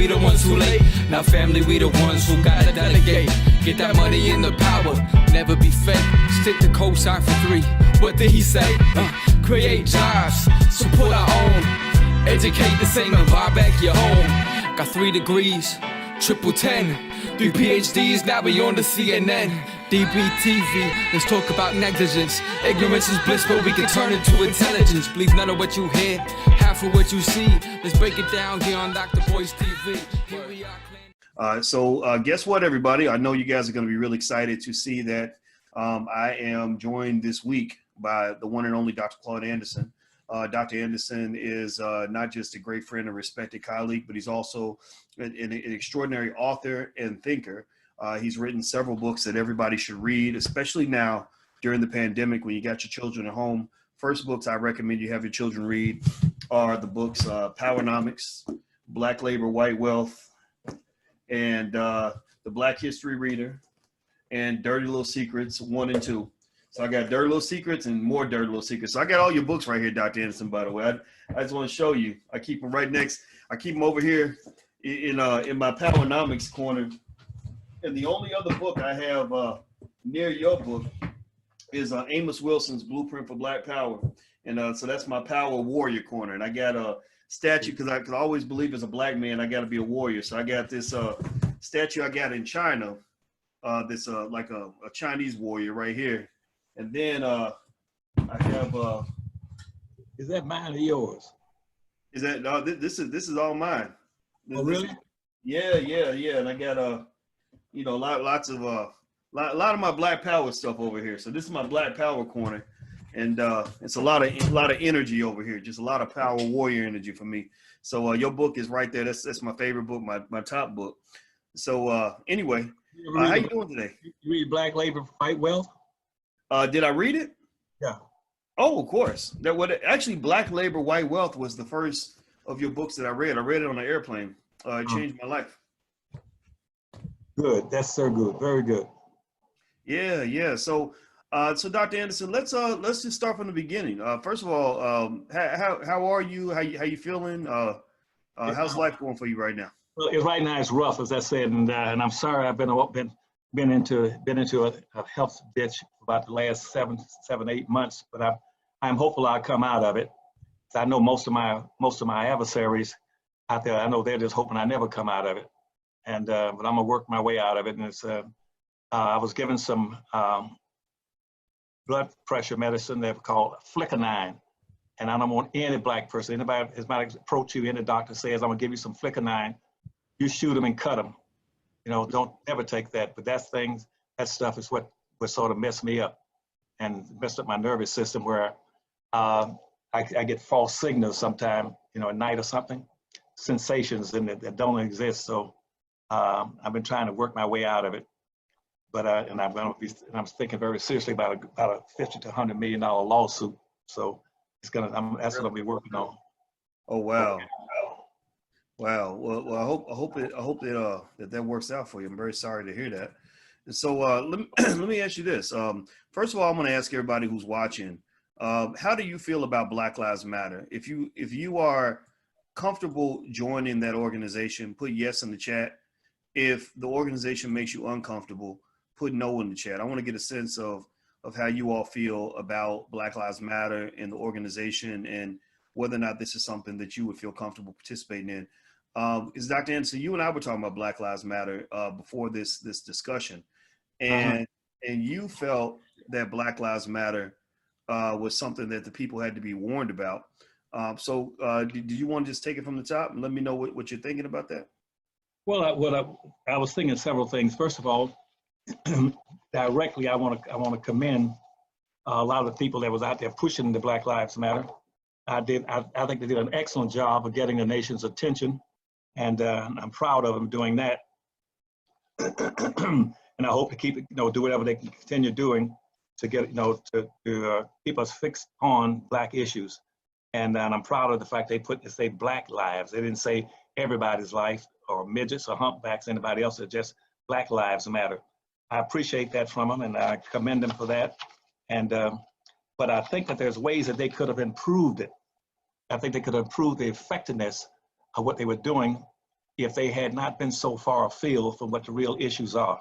we the ones who late. Now family, we the ones who gotta delegate. Get that money in the power, never be fake. Stick to cosign for 3. What did he say? Create jobs, support our own. Educate the same and buy back your home. Got 3 degrees, triple 10. 3 PhDs, now we on the CNN. DBTV, let's talk about negligence. Ignorance is bliss, but we can turn it to intelligence. Believe none of what you hear, half of what you see. Let's break it down here on Dr. Boyce TV. Here we are. So guess what, everybody? I know you guys are going to be really excited to see that I am joined this week by the one and only Dr. Claud Anderson. Dr. Anderson is not just a great friend and respected colleague, but he's also an extraordinary author and thinker. He's written several books that everybody should read, especially now during the pandemic when you got your children at home. First books I recommend you have your children read are the books Powernomics, Black Labor, White Wealth, and The Black History Reader, and Dirty Little Secrets 1 and 2. So I got Dirty Little Secrets and more Dirty Little Secrets. So I got all your books right here, Dr. Anderson, by the way. I just want to show you. I keep them right next. I keep them over here in my Powernomics corner. And the only other book I have near your book is Amos Wilson's Blueprint for Black Power. And so that's my Power Warrior corner. And I got a statue because I could always believe as a black man, I got to be a warrior. So I got this statue I got in China, this like a Chinese warrior right here. And then I have. Is that mine or yours? Is that this is all mine? Oh, really? Yeah. And I got lots of lot of my Black Power stuff over here. So this is my Black Power corner, and it's a lot of energy over here. Just a lot of power warrior energy for me. So your book is right there. That's my favorite book, my top book. So anyway, how you doing today? You read Black Labor, White Wealth? Did I read it? Yeah. Oh, of course. Actually, Black Labor, White Wealth was the first of your books that I read. I read it on an airplane. It changed my life. Good. That's so good. Very good. Yeah. So, Dr. Anderson, let's just start from the beginning. First of all, how are you? How you feeling? How's life going for you right now? Well, right now it's rough, as I said, and I'm sorry I've been into a health ditch for about the last seven, 8 months, but I'm hopeful I'll come out of it. I know most of my adversaries out there, I know they're just hoping I never come out of it, and but I'm gonna work my way out of it. And it's I was given some blood pressure medicine they've called fliconine, and I don't want any black person, anybody approach you, any doctor says I'm gonna give you some fliconine, you shoot them and cut them. Don't ever take that. But that stuff is what sort of messed me up and messed up my nervous system, where I get false signals sometimes, at night or something, sensations that don't exist. So I've been trying to work my way out of it. But and I'm thinking very seriously about a $50 to $100 million lawsuit. So that's what I'll be working on. Oh wow. Wow. Well, I hope that works out for you. I'm very sorry to hear that. And so let me ask you this. First of all, I'm going to ask everybody who's watching, how do you feel about Black Lives Matter? If you are comfortable joining that organization, put yes in the chat. If the organization makes you uncomfortable, put no in the chat. I want to get a sense of how you all feel about Black Lives Matter and the organization, and whether or not this is something that you would feel comfortable participating in. Is Dr. Anderson, you and I were talking about Black Lives Matter before this discussion, and you felt that Black Lives Matter was something that the people had to be warned about. So do you want to just take it from the top and let me know what you're thinking about that? Well, I was thinking several things. First of all, directly, I want to commend a lot of the people that was out there pushing the Black Lives Matter. I think they did an excellent job of getting the nation's attention, and I'm proud of them doing that. And I hope to keep it, do whatever they can continue doing to get, to keep us fixed on Black issues. And I'm proud of the fact they say Black lives. They didn't say everybody's life, or midgets or humpbacks, anybody else. It's just Black Lives Matter. I appreciate that from them, and I commend them for that. And but I think that there's ways that they could have improved it. I think they could have improved the effectiveness of what they were doing if they had not been so far afield from what the real issues are.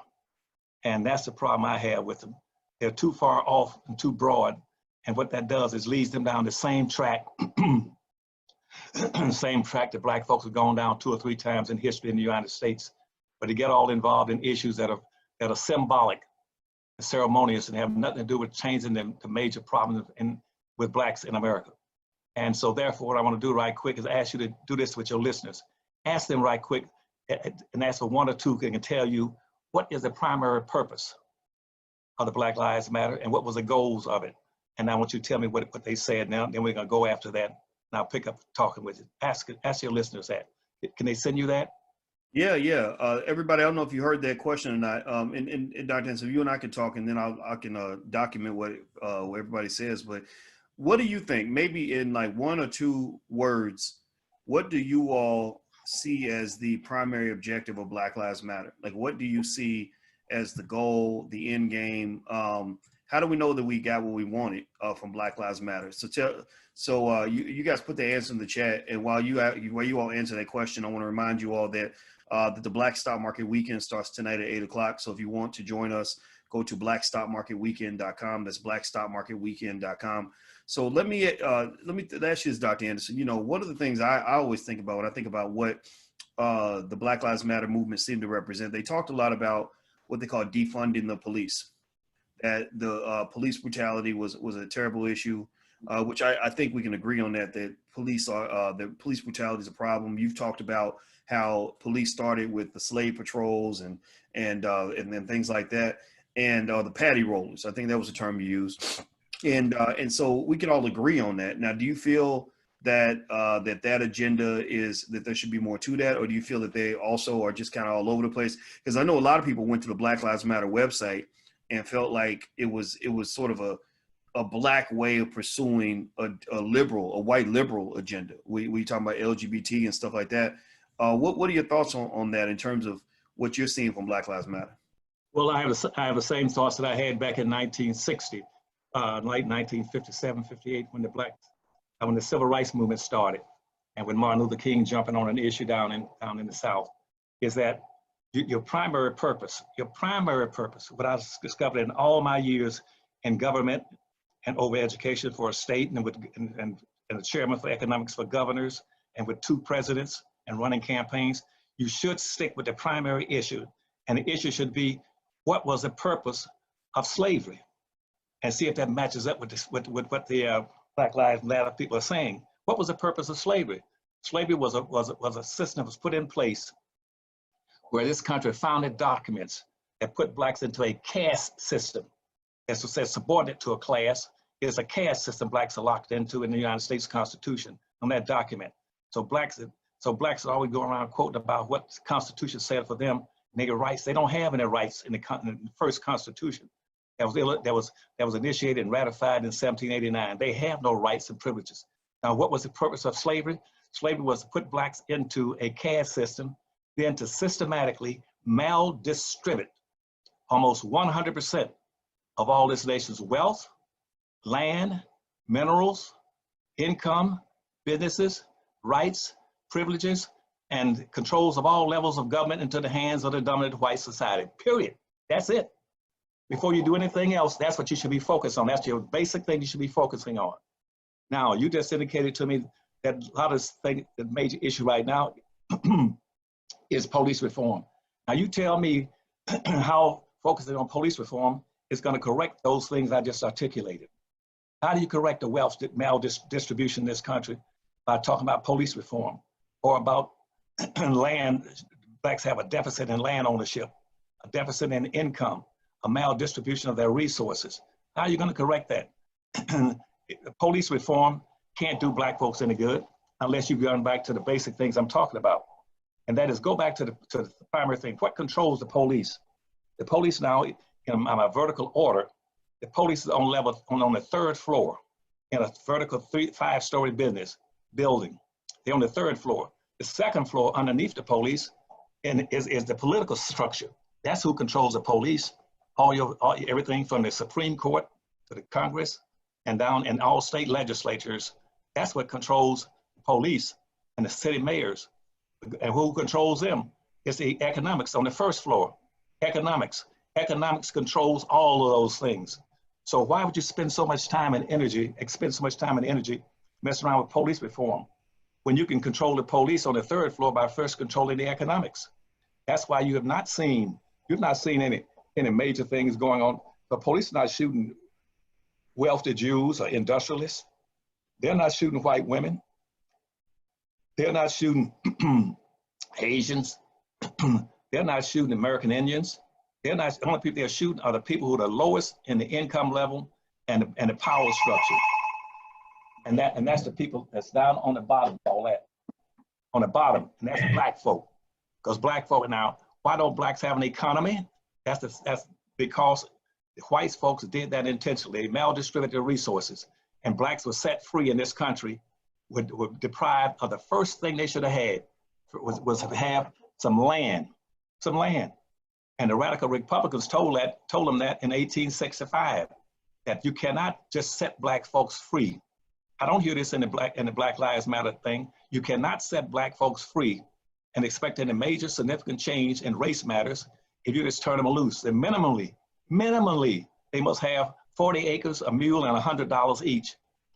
And that's the problem I have with them. They're too far off and too broad. And what that does is leads them down the same track, same track that Black folks have gone down 2 or 3 times in history in the United States. But they get all involved in issues that are symbolic, ceremonious, and have nothing to do with changing the major problems with Blacks in America. And so therefore, what I want to do right quick is ask you to do this with your listeners. Ask them right quick and ask for 1 or 2 who can tell you what is the primary purpose of the Black Lives Matter and what was the goals of it. And I want you to tell me what they said now, then we're gonna go after that. And I'll pick up talking with you. Ask your listeners that. Can they send you that? Yeah. Everybody, I don't know if you heard that question or not. And Dr. Anderson, you and I can talk, and then I can document what everybody says. But what do you think? Maybe in like 1 or 2 words, what do you all see as the primary objective of Black Lives Matter? Like, what do you see as the goal, the end game? How do we know that we got what we wanted from Black Lives Matter? So you guys put the answer in the chat, and while you all answer that question, I want to remind you all that the Black Stock Market Weekend starts tonight at 8 o'clock. So if you want to join us, go to blackstockmarketweekend.com. That's blackstockmarketweekend.com. So let me ask you this, Dr. Anderson. You know, one of the things I always think about when I think about what the Black Lives Matter movement seemed to represent, they talked a lot about what they call defunding the police. That the police brutality was a terrible issue, which I think we can agree on that police brutality is a problem. You've talked about how police started with the slave patrols and then things like that, and the patty rollers. I think that was the term you used, and so we can all agree on that. Now, do you feel that that agenda is that there should be more to that, or do you feel that they also are just kind of all over the place? Because I know a lot of people went to the Black Lives Matter website and felt like it was sort of a Black way of pursuing a white liberal agenda. We talking about LGBT and stuff like that. What are your thoughts on that in terms of what you're seeing from Black Lives Matter? Well, I have the same thoughts that I had back in 1960, late 1957, 58, when the Civil Rights Movement started, and when Martin Luther King jumping on an issue down in the South, is that your primary purpose, what I've discovered in all my years in government and over education for a state, and the chairman for economics for governors, and with 2 presidents and running campaigns, you should stick with the primary issue. And the issue should be, what was the purpose of slavery? And see if that matches up with what the Black Lives Matter people are saying. What was the purpose of slavery? Slavery was a system that was put in place where this country founded documents that put Blacks into a caste system. As it says, subordinate to a class. It's a caste system Blacks are locked into in the United States Constitution on that document. So Blacks always go around quoting about what the Constitution said for them, nigger rights. They don't have any rights in the first Constitution that was initiated and ratified in 1789. They have no rights and privileges. Now, what was the purpose of slavery? Slavery was to put Blacks into a caste system, then to systematically maldistribute almost 100% of all this nation's wealth, land, minerals, income, businesses, rights, privileges, and controls of all levels of government into the hands of the dominant white society, period. That's it. Before you do anything else, that's what you should be focused on. That's your basic thing you should be focusing on. Now, you just indicated to me that a lot of the major issue right now is police reform. Now, you tell me how focusing on police reform is going to correct those things I just articulated. How do you correct the wealth maldistribution in this country? By talking about police reform, or about land. Blacks have a deficit in land ownership, a deficit in income, a maldistribution of their resources. How are you going to correct that? Police reform can't do Black folks any good unless you go back to the basic things I'm talking about. And that is, go back to the primary thing. What controls the police? The police now, in a vertical order, the police is on the 3rd floor in a vertical 5-story building. They're on the 3rd floor. The 2nd floor underneath the police is the political structure. That's who controls the police. Everything from the Supreme Court to the Congress and down in all state legislatures. That's what controls the police and the city mayors. And who controls them? It's the economics on the first floor. Economics. Economics controls all of those things. So why would you spend so much time and energy, messing around with police reform when you can control the police on the third floor by first controlling the economics? That's why you've not seen any major things going on. The police are not shooting wealthy Jews or industrialists. They're not shooting white women. They're not shooting Asians. They're not shooting American Indians. They're not, the only people they're shooting are the people who are the lowest in the income level and the power structure. And that's the people that's down on the bottom, all that. On the bottom, and that's black folk. Because black folk now, why don't blacks have an economy? That's because the white folks did that intentionally. They maldistributed the resources. And blacks were set free in this country, were deprived of the first thing they should have had, was to have some land. And the radical Republicans told them that in 1865, that you cannot just set black folks free. I don't hear this in the Black Lives Matter thing. You cannot set black folks free and expect any major significant change in race matters if you just turn them loose. And minimally, they must have 40 acres, a mule, and $100 each.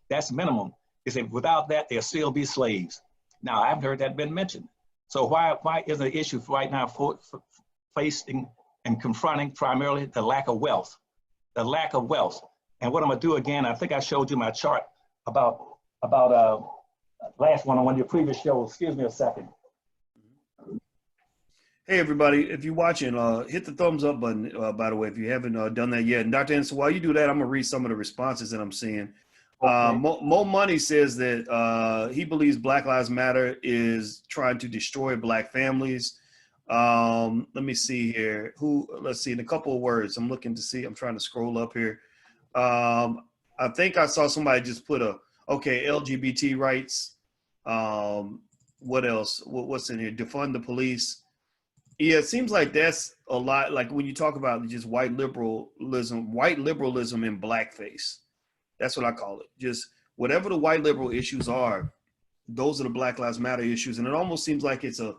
That's minimum. They say without that, they'll still be slaves. Now, I haven't heard that been mentioned. So why is the issue right now facing and confronting primarily the lack of wealth? The lack of wealth. And what I'm gonna do again, I think I showed you my chart about last one on one of your previous shows. Excuse me a second. Hey everybody, if you're watching, hit the thumbs up button, by the way, if you haven't done that yet. And Dr. Anderson, while you do that, I'm gonna read some of the responses that I'm seeing. Okay. Mo Money says that he believes Black Lives Matter is trying to destroy black families. Let me see here. Let's see, in a couple of words, I'm looking to see, I'm trying to scroll up here. I think I saw somebody just put LGBT rights. What else? What's in here? Defund the police. Yeah, it seems like that's a lot. Like when you talk about just white liberalism in blackface. That's what I call it. Just whatever the white liberal issues are, those are the Black Lives Matter issues. And it almost seems like it's a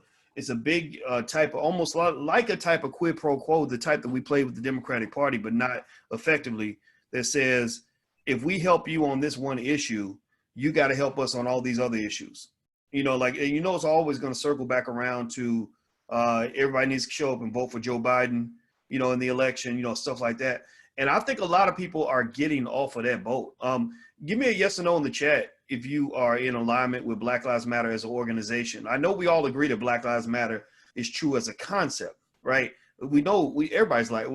big type of, almost like a type of quid pro quo, the type that we play with the Democratic Party, but not effectively, that says, if we help you on this one issue, you got to help us on all these other issues. You know, like, and it's always going to circle back around to everybody needs to show up and vote for Joe Biden, in the election, stuff like that. And I think a lot of people are getting off of that boat. Give me a yes or no in the chat if you are in alignment with Black Lives Matter as an organization. I know we all agree that Black Lives Matter is true as a concept, right? We know everybody's like,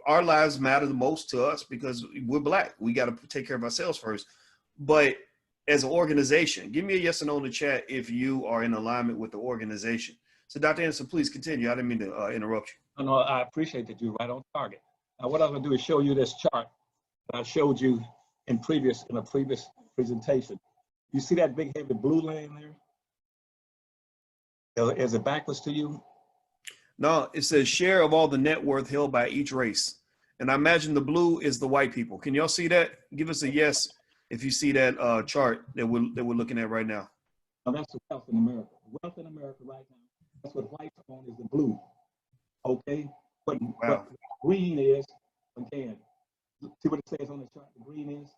our lives matter the most to us because we're black. We got to take care of ourselves first. But as an organization, give me a yes or no in the chat if you are in alignment with the organization. So Dr. Anderson, please continue. I didn't mean to interrupt you. No, I appreciate that you're right on target. Now, what I'm going to do is show you this chart that I showed you in a previous presentation. You see that big heavy blue line there? Is it backwards to you? No, it says share of all the net worth held by each race. And I imagine the blue is the white people. Can y'all see that? Give us a yes if you see that chart that we're looking at right now. Now that's the wealth in America. Wealth in America right now, that's what whites own is the blue. Okay? But green is, again, see what it says on the chart, the green is?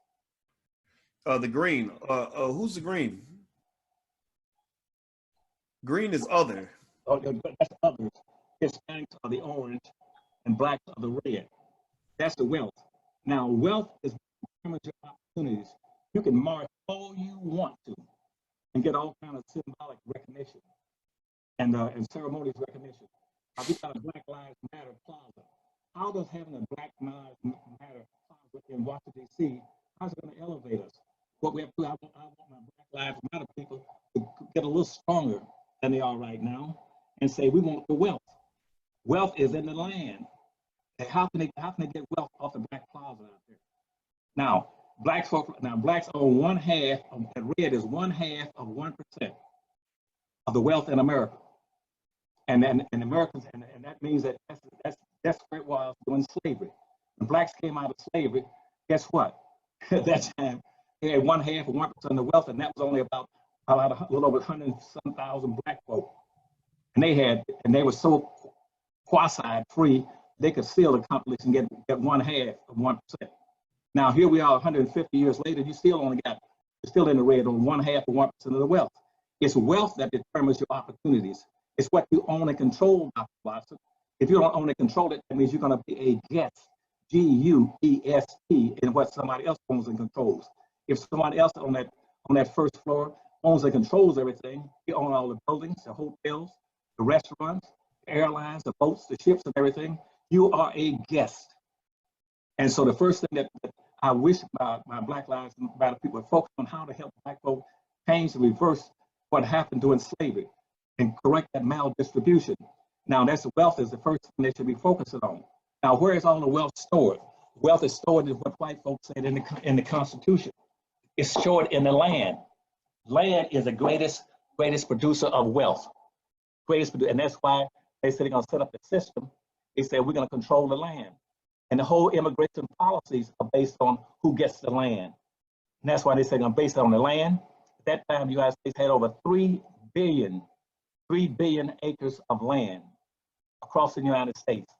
The green, who's the green? Green is other. Oh, that's others. Hispanics are the orange and blacks are the red. That's the wealth. Now, wealth is your opportunities. You can march all you want to and get all kind of symbolic recognition and ceremonious recognition. We got a Black Lives Matter plaza. How does having a Black Lives Matter plaza in Washington, D.C., how's it going to elevate us? What we have to do, I want my Black Lives Matter people to get a little stronger than they are right now and say, we want the wealth. Wealth is in the land. And how can they get wealth off the Black Plaza out there? Now, blacks own one half of that red is 1/2 of 1% of the wealth in America. And Americans, and that means that that's where it was during slavery. When blacks came out of slavery, guess what? At that time, they had 1/2 of 1% of the wealth, and that was only about a little over 100,000 black folk. and they were so quasi-free, they could seal the companies and get 1/2 of 1%. Now here we are 150 years later, you're still in the red on 1/2 of 1% of the wealth. It's wealth that determines your opportunities. It's what you own and control, Dr. Watson. If you don't own and control it, that means you're gonna be a guest, G-U-E-S-T, in what somebody else owns and controls. If somebody else on that first floor owns and controls everything, you own all the buildings, the hotels, the restaurants, the airlines, the boats, the ships, and everything, you are a guest. And so the first thing that I wish my Black Lives Matter people would focus on how to help Black folks change and reverse what happened during slavery and correct that maldistribution. Now that's wealth is the first thing they should be focusing on. Now where is all the wealth stored? Wealth is stored in what white folks said in the Constitution. It's stored in the land. Land is the greatest producer of wealth. And that's why they said they're gonna set up a system. They said we're gonna control the land. And the whole immigration policies are based on who gets the land. And that's why they say they're gonna base it on the land. At that time, the United States had over 3 billion acres of land across the United States.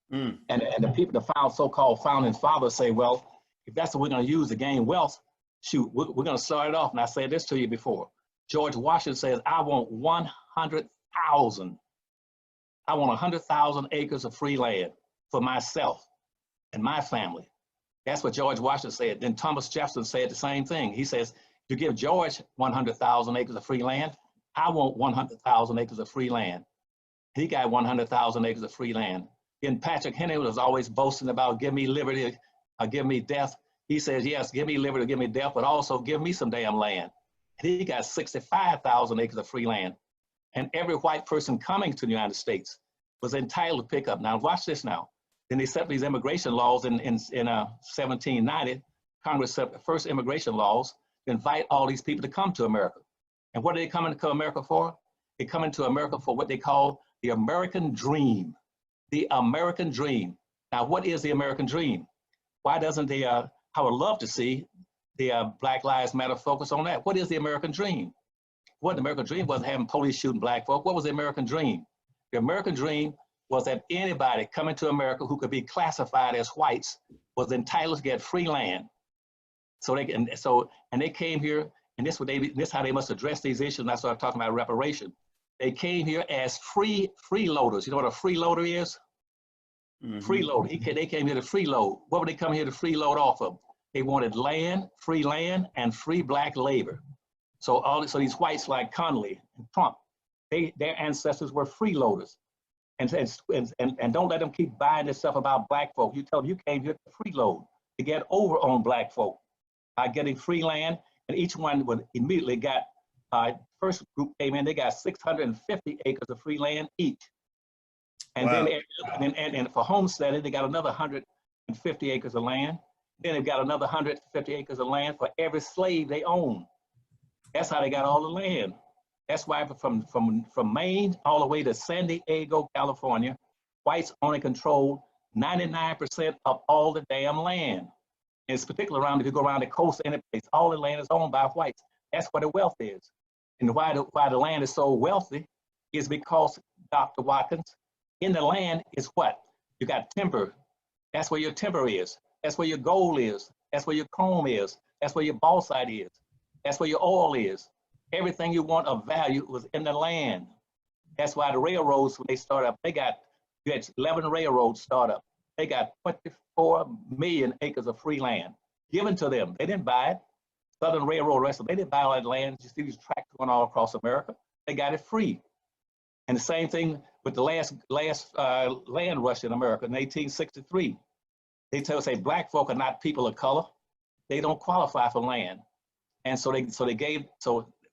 And the people, the so-called founding fathers say, well, if that's what we're gonna use to gain wealth, shoot, we're gonna start it off. And I said this to you before. George Washington says, I want 100,000 acres of free land for myself and my family. That's what George Washington said. Then Thomas Jefferson said the same thing. He says, to give George 100,000 acres of free land, I want 100,000 acres of free land. He got 100,000 acres of free land. And Patrick Henry was always boasting about give me liberty or give me death. He says, yes, give me liberty, give me death, but also give me some damn land. And he got 65,000 acres of free land. And every white person coming to the United States was entitled to pick up. Now watch this now. Then they set up these immigration laws in 1790. Congress set up the first immigration laws to invite all these people to come to America. And what are they coming to America for? They come into America for what they call the American dream. The American dream. Now, what is the American dream? Why doesn't the, I would love to see the Black Lives Matter focus on that. What is the American dream? What the American dream wasn't having police shooting Black folk. What was the American dream? The American dream was that anybody coming to America who could be classified as whites was entitled to get free land. So they came here, and this how they must address these issues. And that's why I'm talking about reparation. They came here as freeloaders. You know what a freeloader is? Freeloader. They came here to freeload. What would they come here to freeload off of? They wanted land, and free Black labor. So these whites like Connolly and Trump, their ancestors were freeloaders. And don't let them keep buying this stuff about Black folk. You tell them you came here to freeload, to get over on Black folk by getting free land, and each one would immediately got, first group came in, they got 650 acres of free land each. And wow. then for homesteading, they got another 150 acres of land. Then they've got another 150 acres of land for every slave they own. That's how they got all the land. That's why from Maine all the way to San Diego, California, whites only control 99% of all the damn land. And it's particularly around, if you go around the coast, any place, all the land is owned by whites. That's where the wealth is. And why the land is so wealthy is because, Dr. Watkins, in the land is what? You got timber. That's where your timber is. That's where your gold is. That's where your chrome is. That's where your bauxite is. That's where your oil is. Everything you want of value was in the land. That's why the railroads, when they start up, you had 11 railroads start up. They got 24 million acres of free land given to them. They didn't buy it. Southern Railroad, they didn't buy all that land. You see these tracks going all across America. They got it free. And the same thing with the last land rush in America in 1863. They say Black folk are not people of color. They don't qualify for land. And so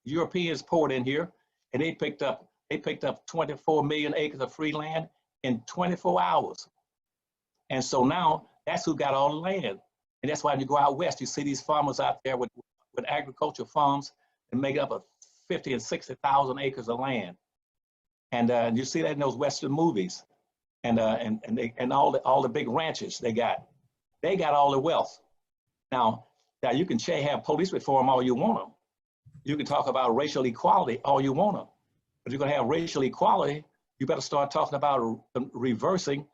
Europeans poured in here, and they picked up 24 million acres of free land in 24 hours. And so now that's who got all the land. And that's why when you go out west, you see these farmers out there with agriculture farms and make up 50 and 60,000 acres of land. And you see that in those Western movies. And all the big ranches they got all the wealth. Now you can have police reform all you want to. You can talk about racial equality all you want to. But you're going to have racial equality you better start talking about reversing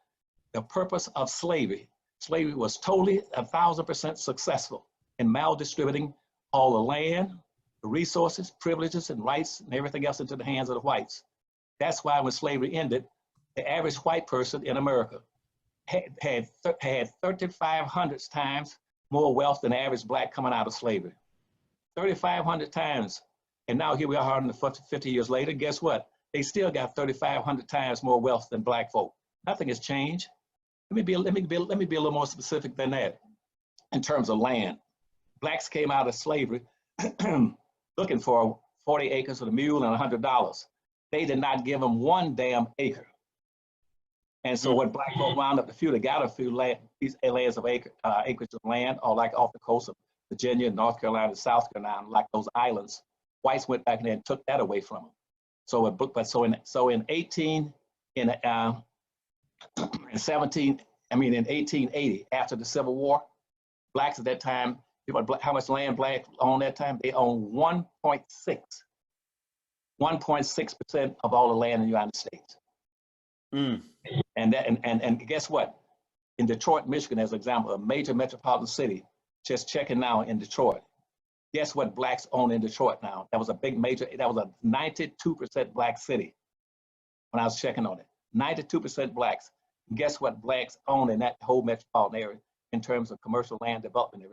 the purpose of slavery. Slavery was totally 1,000% successful in maldistributing all the land, the resources, privileges, and rights, and everything else into the hands of the whites. That's why when slavery ended, the average white person in America had 3,500 times more wealth than the average black coming out of slavery. 3,500 times. And now here we are 150 years later, guess what? They still got 3,500 times more wealth than black folk. Nothing has changed. Let me be a little more specific than that. In terms of land, blacks came out of slavery looking for 40 acres with a mule and $100. They did not give them one damn acre. And so what black folk wound up, they got a few these lands of acreage of land, or like off the coast of Virginia, North Carolina, South Carolina, like those islands. Whites went back there and took that away from them. So in 1880, after the Civil War, blacks at that time, how much land blacks owned that time? They owned 1.6% of all the land in the United States. And guess what? In Detroit, Michigan, as an example, a major metropolitan city, just checking now in Detroit. Guess what blacks own in Detroit now? That was a big major, that was a 92% black city when I was checking on it. 92% blacks. Guess what blacks own in that whole metropolitan area in terms of commercial land development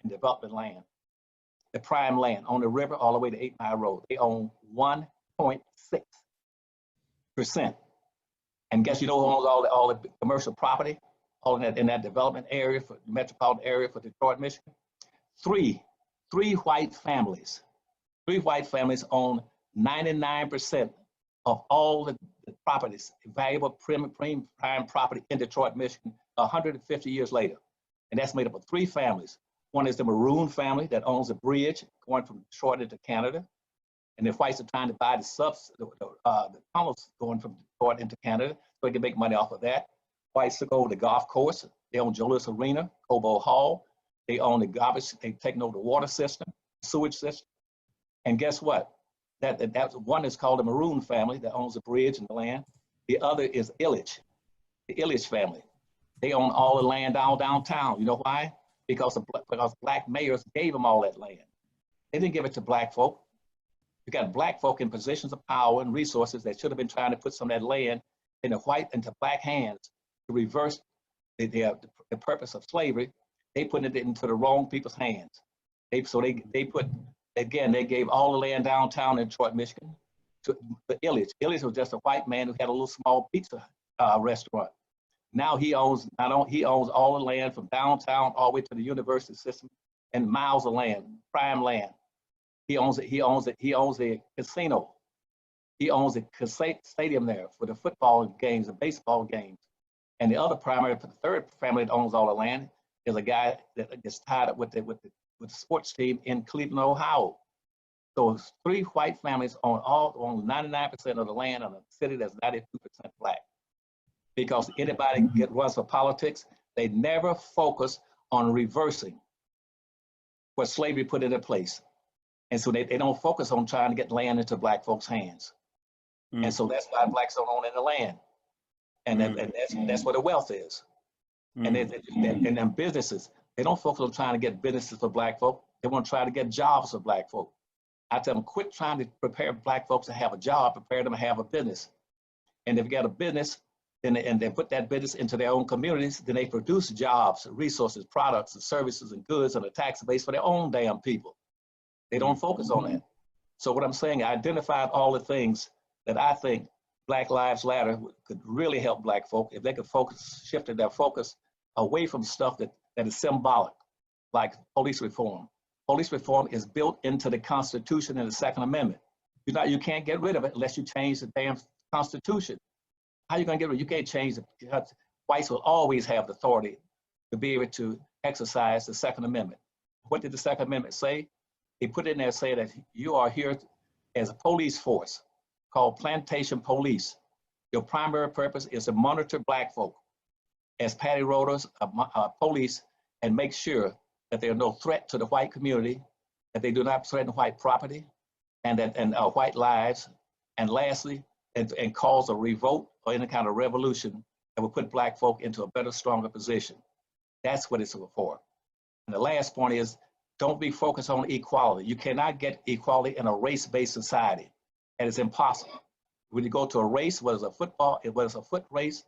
and development land? The prime land on the river all the way to 8 Mile Road. They own 1.6%. And guess you know who owns all the commercial property, all in that development area, for the metropolitan area for Detroit, Michigan? Three white families. 3 white families own 99% of all the properties, valuable prime property in Detroit, Michigan, 150 years later. And that's made up of 3 families. One is the Maroon family that owns a bridge going from Detroit into Canada. And the whites are trying to buy the tunnels going from Detroit into Canada so they can make money off of that. Whites took over the golf course. They own Julius Arena, Cobo Hall. They own the garbage, they've taken over the water system, sewage system. And guess what? That one is called the Maroon family that owns the bridge and the land. The other is Ilitch, the Ilitch family. They own all the land downtown. You know why? Because black mayors gave them all that land. They didn't give it to black folk. You got black folk in positions of power and resources that should have been trying to put some of that land into black hands to reverse the purpose of slavery. They put it into the wrong people's hands. They gave all the land downtown in Detroit, Michigan to Ilitch. Ilitch was just a white man who had a little small pizza restaurant. Now he owns all the land from downtown all the way to the university system and miles of land, prime land. He owns it. He owns a casino. He owns a stadium there for the football games and baseball games. And the other primary, the third family that owns all the land is a guy that gets tied up with the sports team in Cleveland, Ohio. So 3 white families own 99% of the land in a city that's 92% black. Because anybody runs for politics, they never focus on reversing what slavery put into place. And so they don't focus on trying to get land into black folks' hands. And so that's why blacks don't own any land. And that's where the wealth is. And then businesses, they don't focus on trying to get businesses for black folk. They want to try to get jobs for black folk. I tell them, quit trying to prepare black folks to have a job, prepare them to have a business. And if you got a business, and they put that business into their own communities, then they produce jobs, resources, products, and services, and goods on a tax base for their own damn people. They don't focus on that. So what I'm saying, I identified all the things that I think Black Lives Matter could really help black folk if they could shift their focus away from stuff that is symbolic, like police reform. Police reform is built into the Constitution and the Second Amendment. You can't get rid of it unless you change the damn Constitution. How are you going to get rid of it? You can't change it. Whites will always have the authority to be able to exercise the Second Amendment. What did the Second Amendment say? They put in there saying that you are here as a police force called plantation police. Your primary purpose is to monitor black folk as patty rollers, police, and make sure that there's no threat to the white community, that they do not threaten white property and white lives. And lastly, and cause a revolt or any kind of revolution that will put black folk into a better, stronger position. That's what it's for. And the last point is, don't be focused on equality. You cannot get equality in a race-based society. And it's impossible. When you go to a race, whether it's a foot race,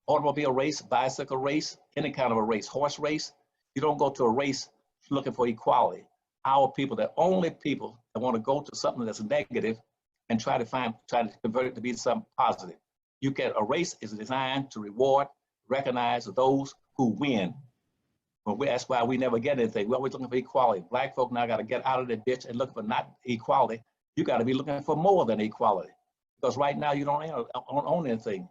automobile race, bicycle race, any kind of a race, horse race, you don't go to a race looking for equality. Our people, the only people that want to go to something that's negative and try to convert it to be something positive. You get a race is designed to reward, recognize those who win. That's why we never get anything. We're always looking for equality. Black folk now got to get out of the ditch and look for not equality. You got to be looking for more than equality, because right now you don't own anything.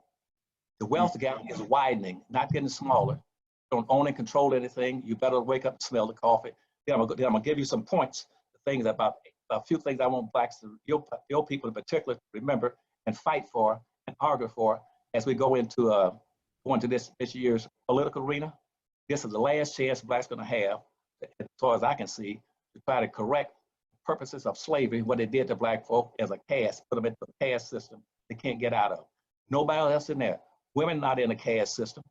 The wealth gap is widening, not getting smaller. You don't own and control anything. You better wake up and smell the coffee. Then I'm gonna give you some points, things about a few things I want blacks, your people in particular, to remember and fight for and argue for as we go into this year's political arena. This is the last chance blacks gonna have, as far as I can see, to try to correct purposes of slavery, what they did to black folk as a caste, put them into a caste system they can't get out of. Nobody else in there. Women not in the caste system.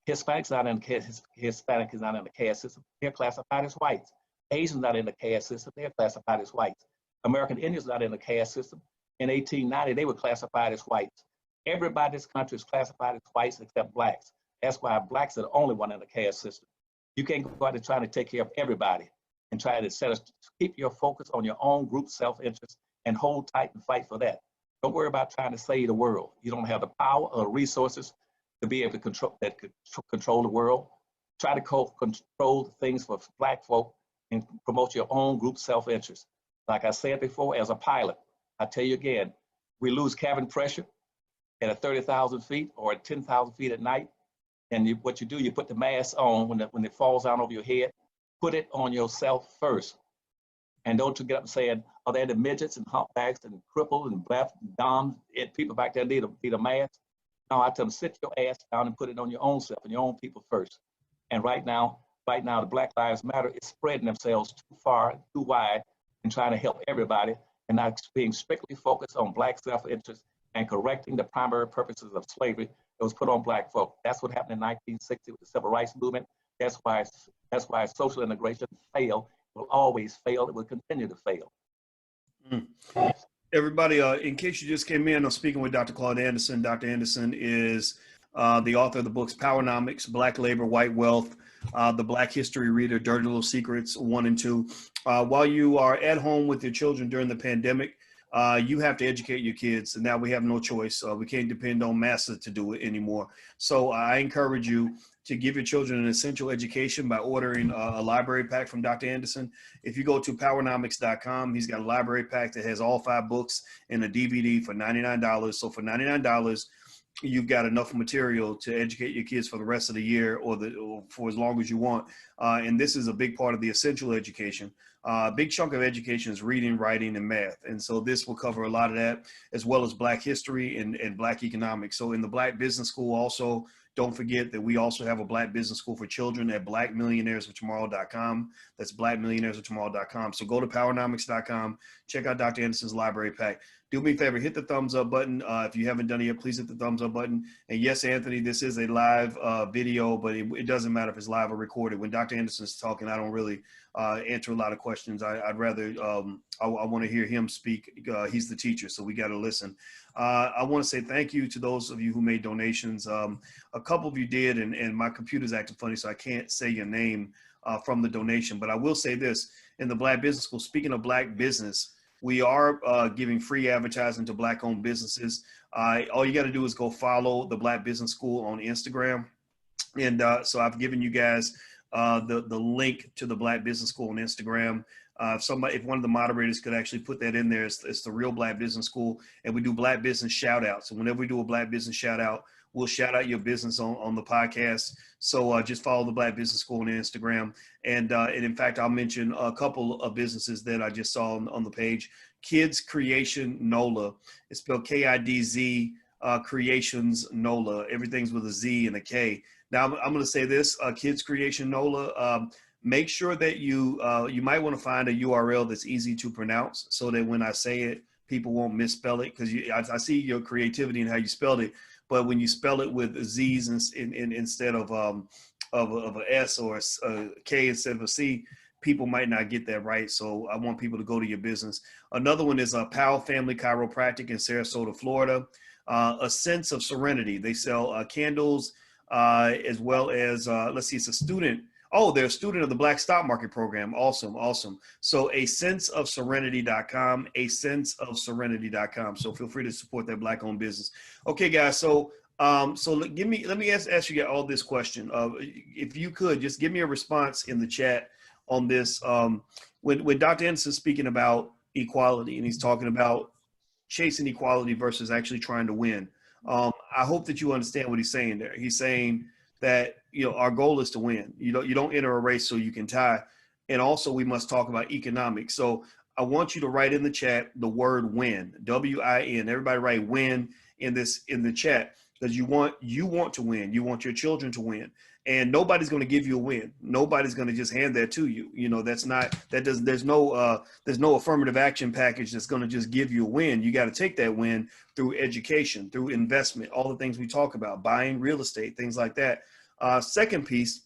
Hispanics not in the caste, Hispanic is not in the caste system. They're classified as whites. Asians not in the caste system. They're classified as whites. American Indians not in the caste system. In 1890, they were classified as whites. Everybody in this country is classified as whites except blacks. That's why blacks are the only one in the caste system. You can't go out and try to take care of everybody and try to keep your focus on your own group self-interest and hold tight and fight for that. Don't worry about trying to save the world. You don't have the power or resources to be able to control the world. Try to control things for black folk and promote your own group self-interest. Like I said before, as a pilot, I tell you again, we lose cabin pressure at 30,000 feet or at 10,000 feet at night. And what you do, you put the mask on when it falls down over your head. Put it on yourself first. And don't you get up and saying, are there the midgets and humpbacks and cripples and black and dumb people back there need a mask? No, I tell them, sit your ass down and put it on your own self and your own people first. And right now, the Black Lives Matter is spreading themselves too far, too wide, and trying to help everybody and not being strictly focused on black self-interest and correcting the primary purposes of slavery that was put on black folk. That's what happened in 1960 with the Civil Rights Movement. That's why social integration failed, will always fail, it will continue to fail. Everybody, in case you just came in, I'm speaking with Dr. Claud Anderson. Dr. Anderson is the author of the books Powernomics, Black Labor, White Wealth, The Black History Reader, Dirty Little Secrets 1 and 2. While you are at home with your children during the pandemic, you have to educate your kids, and now we have no choice. We can't depend on massa to do it anymore. So I encourage you to give your children an essential education by ordering a library pack from Dr. Anderson. If you go to powernomics.com, he's got a library pack that has all 5 books and a DVD for $99. So for $99, you've got enough material to educate your kids for the rest of the year or for as long as you want. And this is a big part of the essential education. A big chunk of education is reading, writing, and math. And so this will cover a lot of that, as well as Black history and Black economics. So in the Black Business School also, don't forget that we also have a Black Business School for children at blackmillionairesoftomorrow.com. That's blackmillionairesoftomorrow.com. So go to powernomics.com, check out Dr. Anderson's library pack. Do me a favor, hit the thumbs up button. If you haven't done it yet, please hit the thumbs up button. And yes, Anthony, this is a live video, but it doesn't matter if it's live or recorded. When Dr. Anderson's talking, I don't really answer a lot of questions. I'd rather, I want to hear him speak. He's the teacher, so we got to listen. I want to say thank you to those of you who made donations. A couple of you did, and my computer's acting funny, so I can't say your name from the donation. But I will say this, in the Black Business School, speaking of Black business, we are giving free advertising to Black-owned businesses. All you got to do is go follow the Black Business School on Instagram. And so I've given you guys the link to the Black Business School on Instagram. If one of the moderators could actually put that in there, it's the real Black Business School. And we do Black Business shout outs. So whenever we do a Black Business shout out, we'll shout out your business on the podcast. So just follow the Black Business School on Instagram. And in fact, I'll mention a couple of businesses that I just saw on the page. Kids Creation NOLA. It's spelled K-I-D-Z Creations NOLA. Everything's with a Z and a K. Now, I'm going to say this, Kids Creation NOLA. Make sure that you might want to find a URL that's easy to pronounce so that when I say it, people won't misspell it, because I see your creativity in how you spelled it, but when you spell it with Z's instead of a S or a K instead of a C, people might not get that right. So I want people to go to your business. Another one is Powell Family Chiropractic in Sarasota, Florida. A Sense of Serenity. They sell candles, as well as, let's see, it's a student. Oh, they're a student of the Black Stock Market Program. Awesome, awesome. So asenseofserenity.com, asenseofserenity.com. So feel free to support that Black-owned business. Okay, guys. So let me ask you all this question. If you could just give me a response in the chat on this. When Dr. Anderson's speaking about equality, and he's talking about chasing equality versus actually trying to win. I hope that you understand what he's saying there. He's saying that, our goal is to win. You don't enter a race so you can tie. And also we must talk about economics. So I want you to write in the chat the word win, W-I-N. Everybody write win in the chat, because you want to win. You want your children to win. And nobody's going to give you a win. Nobody's going to just hand that to you. There's no affirmative action package that's going to just give you a win. You got to take that win through education, through investment, all the things we talk about, buying real estate, things like that. Second piece,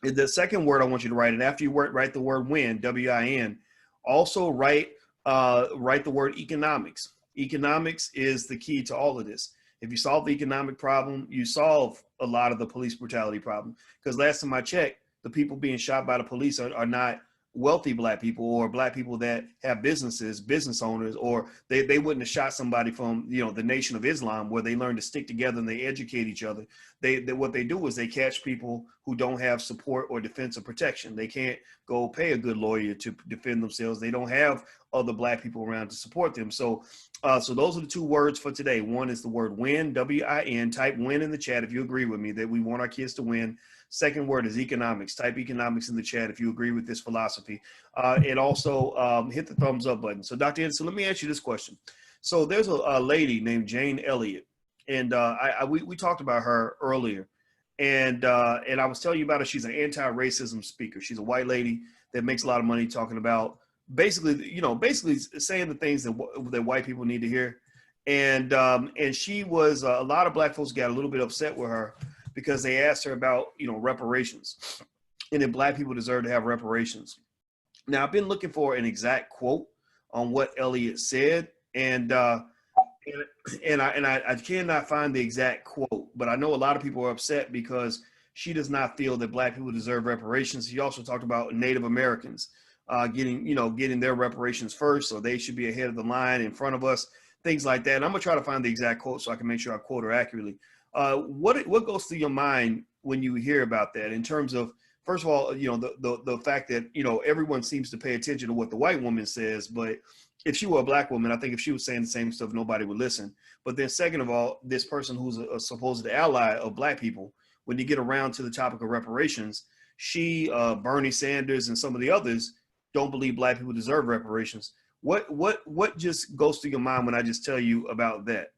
the second word I want you to write, and after you write the word win, W-I-N, also write the word economics. Economics is the key to all of this. If you solve the economic problem, you solve a lot of the police brutality problem. Because last time I checked, the people being shot by the police are not wealthy Black people or Black people that have businesses, business owners, or they wouldn't have shot somebody from, the Nation of Islam, where they learn to stick together and they educate each other. What they do is they catch people who don't have support or defense or protection. They can't go pay a good lawyer to defend themselves. They don't have other Black people around to support them. So those are the two words for today. One is the word win, W-I-N. Type win in the chat if you agree with me that we want our kids to win. Second word is economics. Type economics in the chat if you agree with this philosophy. And also hit the thumbs up button. So Dr. Anderson, let me ask you this question. So there's a lady named Jane Elliott, and we talked about her earlier. And I was telling you about her. She's an anti-racism speaker. She's a white lady that makes a lot of money talking about basically saying the things that white people need to hear. And she was, a lot of Black folks got a little bit upset with her because they asked her about, reparations, and that Black people deserve to have reparations. Now, I've been looking for an exact quote on what Elliott said, and I cannot find the exact quote, but I know a lot of people are upset because she does not feel that Black people deserve reparations. She also talked about Native Americans getting their reparations first, so they should be ahead of the line in front of us, things like that. And I'm gonna try to find the exact quote so I can make sure I quote her accurately. What goes through your mind when you hear about that, in terms of, first of all, the fact that, everyone seems to pay attention to what the white woman says, but if she were a Black woman, I think if she was saying the same stuff, nobody would listen. But then second of all, this person who's a supposed ally of Black people, when you get around to the topic of reparations, she, Bernie Sanders and some of the others don't believe Black people deserve reparations. What just goes through your mind when I just tell you about that?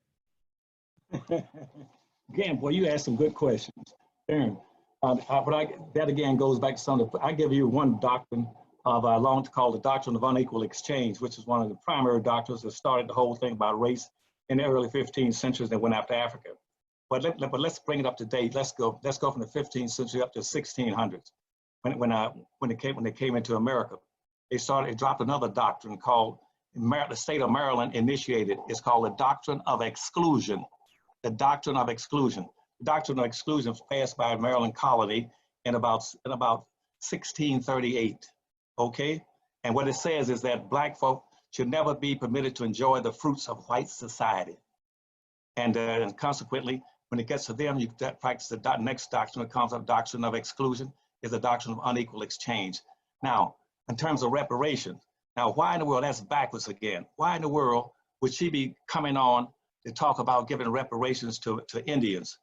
Again, boy, you asked some good questions, Aaron. That again goes back to something. I give you one doctrine of called the doctrine of unequal exchange, which is one of the primary doctrines that started the whole thing about race in the early 15th centuries that went after Africa. But let's bring it up to date. Let's go from the 15th century up to 1600s, when they came into America. They dropped another doctrine called, the state of Maryland initiated. It's called the doctrine of exclusion. The doctrine of exclusion. The doctrine of exclusion was passed by a Maryland colony in about 1638. Okay, and what it says is that Black folk should never be permitted to enjoy the fruits of white society, and consequently, when it gets to them, you practice the next doctrine that comes up. Doctrine of exclusion is the doctrine of unequal exchange. Now, in terms of reparations, now why in the world, that's backwards again. Why in the world would she be coming on to talk about giving reparations to Indians,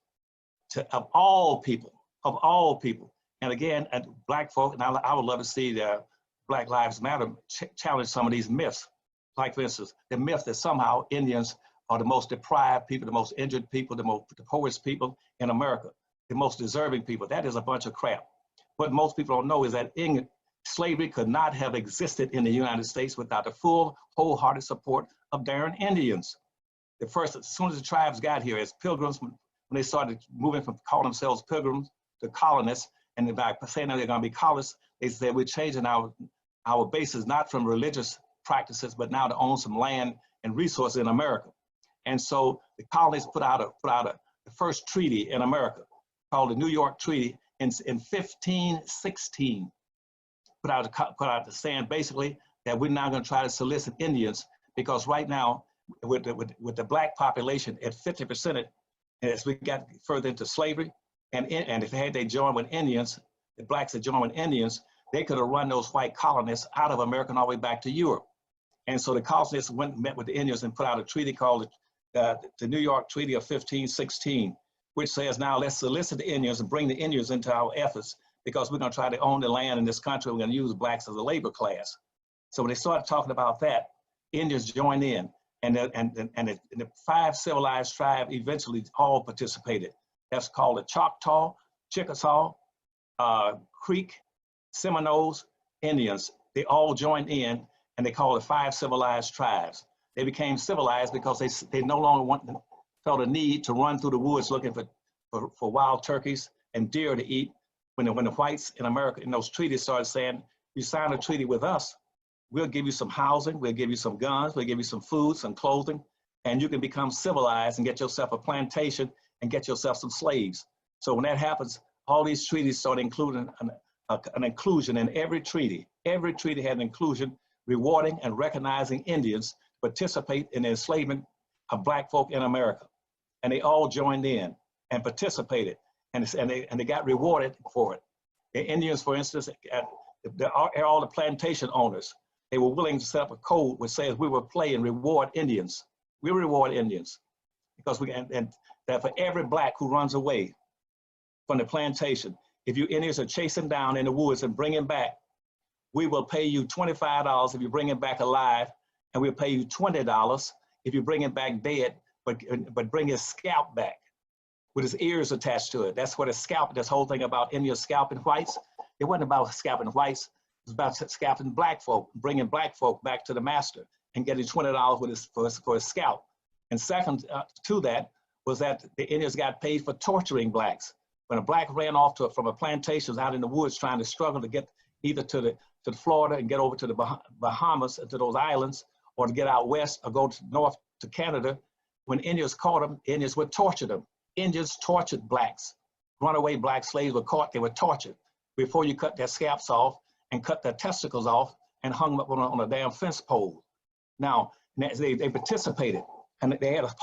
of all people? And again, and Black folk, and I would love to see the Black Lives Matter challenge some of these myths. Like, for instance, the myth that somehow Indians are the most deprived people, the most injured people, the poorest people in America, the most deserving people. That is a bunch of crap. What most people don't know is that slavery could not have existed in the United States without the full, wholehearted support of Darien Indians. The first, as soon as the tribes got here as pilgrims, when they started moving from calling themselves pilgrims to colonists, and by saying that they're going to be colonists, they said we're changing our basis not from religious practices, but now to own some land and resources in America. And so the colonies put out the first treaty in America called the New York Treaty in 1516. Put out the saying basically that we're now going to try to solicit Indians, because right now with the black population at 50%, as we got further into slavery, and if they joined with Indians, the blacks had joined with Indians, they could have run those white colonists out of America and all the way back to Europe. And so the colonists went and met with the Indians and put out a treaty called the New York Treaty of 1516, which says now let's solicit the Indians and bring the Indians into our efforts, because we're going to try to own the land in this country. We're going to use blacks as a labor class. So when they started talking about that, Indians joined in, and the 5 civilized tribes eventually all participated. That's called the Choctaw, Chickasaw, Creek, Seminoles, Indians. They all joined in, and they called it 5 civilized tribes. They became civilized because they no longer felt a need to run through the woods looking for wild turkeys and deer to eat. When the whites in America in those treaties started saying, you sign a treaty with us, we'll give you some housing, we'll give you some guns, we'll give you some food, some clothing, and you can become civilized and get yourself a plantation and get yourself some slaves. So when that happens, all these treaties start including an inclusion in every treaty. Every treaty had an inclusion rewarding and recognizing Indians participate in the enslavement of black folk in America. And they all joined in and participated, and they got rewarded for it. The Indians, for instance, all the plantation owners, they were willing to set up a code which says we will play and reward Indians. We reward Indians because and that for every black who runs away from the plantation, if you Indians are chasing down in the woods and bring him back, we will pay you $25 if you bring him back alive, and we'll pay you $20 if you bring him back dead, but bring his scalp back with his ears attached to it. That's what a scalp, this whole thing about Indians scalping whites, it wasn't about scalping whites, it was about scalping black folk, bringing black folk back to the master and getting $20 for his scalp. And second to that was that the Indians got paid for torturing blacks. When a black ran off from a plantation out in the woods trying to struggle to get either to Florida and get over to the Bahamas, to those islands, or to get out west or go north to Canada, when Indians caught them, Indians would torture them. Indians tortured blacks. Runaway black slaves were caught, they were tortured before you cut their scalps off and cut their testicles off and hung them up on a damn fence pole. Now, they participated, and they had a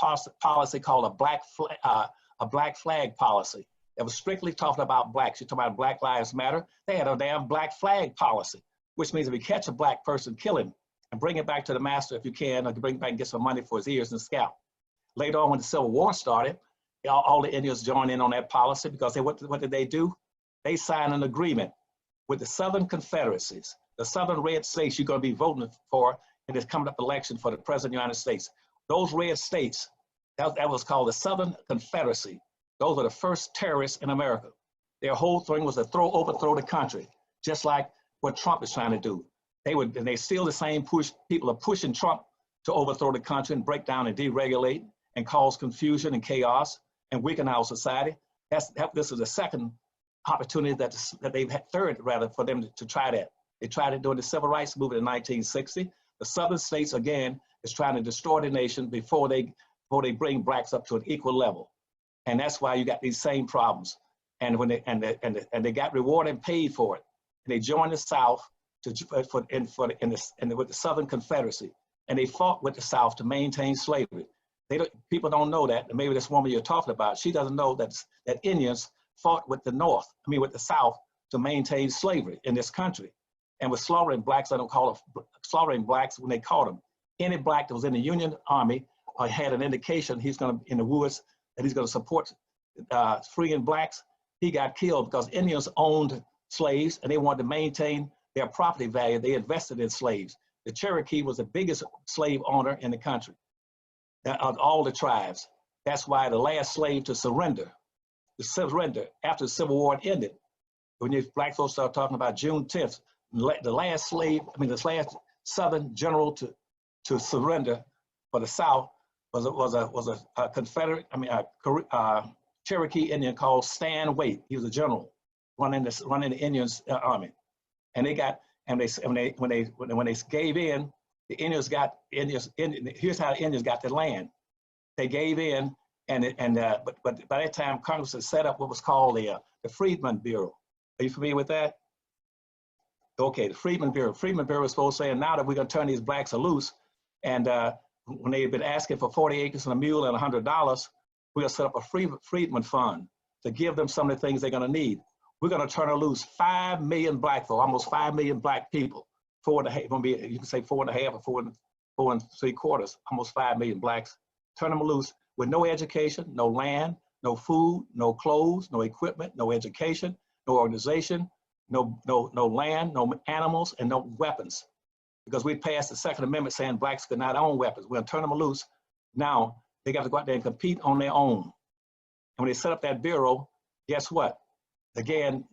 policy called a black flag policy that was strictly talking about blacks. You're talking about Black Lives Matter. They had a damn black flag policy, which means if you catch a black person, kill him and bring it back to the master if you can, or bring it back and get some money for his ears and scalp. Later on, when the Civil War started, all the Indians joined in on that policy because what did they do? They signed an agreement with the Southern Confederacies, the Southern red states you're going to be voting for in this coming up election for the President of the United States. Those red states, that was called the Southern Confederacy. Those were the first terrorists in America. Their whole thing was to overthrow the country, just like what Trump is trying to do. They still the same people are pushing Trump to overthrow the country and break down and deregulate and cause confusion and chaos and weaken our society. This is the second opportunity that they've had, third rather, for them to try that. They tried it during the Civil Rights Movement in 1960. The Southern states, again, is trying to destroy the nation before they bring blacks up to an equal level. And that's why you got these same problems. And when they got rewarded and paid for it, and they joined the South with the Southern Confederacy, and they fought with the South to maintain slavery. People don't know that, and maybe this woman you're talking about, she doesn't know that Indians fought with with the South to maintain slavery in this country. And with slaughtering blacks, I don't call it slaughtering blacks when they caught them. Any black that was in the Union Army or had an indication he's going to, in the woods, that he's going to support freeing blacks, he got killed because Indians owned slaves and they wanted to maintain their property value. They invested in slaves. The Cherokee was the biggest slave owner in the country of all the tribes. That's why the last slave to surrender after the Civil War ended, when black folks started talking about June 10th, the last slave, I mean, the last Southern general to surrender for the South was a Confederate, I mean, a Cherokee Indian called Stan Waite. He was a general running the Indians army, and they got when they gave in, the Indians got here's how the Indians got the land. They gave in, but by that time Congress had set up what was called the Freedmen Bureau. Are you familiar with that? Okay, the Freedmen Bureau. Freedmen Bureau was supposed to say, now that we're going to turn these blacks loose, and when they had been asking for 40 acres and a mule and $100, we're going to set up a Freedmen Fund to give them some of the things they're going to need. We're going to turn her loose 5 million black folk, almost 5 million black people. 4.5, going to be, you can say 4.5 or 4 3/4, almost 5 million blacks. Turn them loose with no education, no land, no food, no clothes, no equipment, no education, no organization, no land, no animals, and no weapons. Because we passed the Second Amendment saying blacks could not own weapons. We're going to turn them loose. Now they got to go out there and compete on their own. And when they set up that bureau, guess what? Again,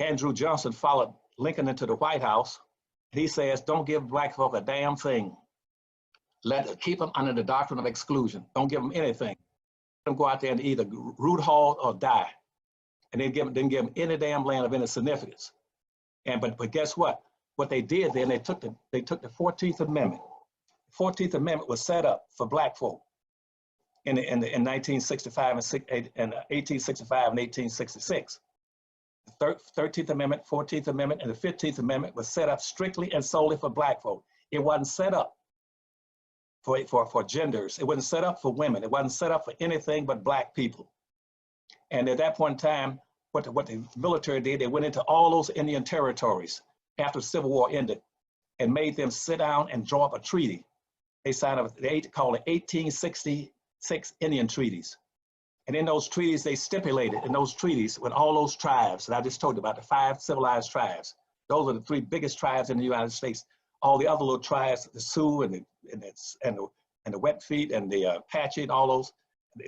Andrew Johnson followed Lincoln into the White House. He says, don't give black folk a damn thing. Keep them under the doctrine of exclusion. Don't give them anything. Let them go out there and either root haul or die. And they didn't give them any damn land of any significance. But guess what? What they did then, they took the 14th Amendment. The 14th Amendment was set up for black folk in 1965 and 1865 and 1866. The 13th Amendment, 14th Amendment, and the 15th Amendment was set up strictly and solely for black folk. It wasn't set up for genders. It wasn't set up for women. It wasn't set up for anything but black people. And at that point in time, what the military did, they went into all those Indian territories after the Civil War ended and made them sit down and draw up a treaty. They signed up, they called it 1866 Indian treaties. And in those treaties, they stipulated in those treaties with all those tribes that I just told you about, the 5 civilized tribes. Those are the 3 biggest tribes in the United States. All the other little tribes, the Sioux and the Wet Feet and the Apache and all those,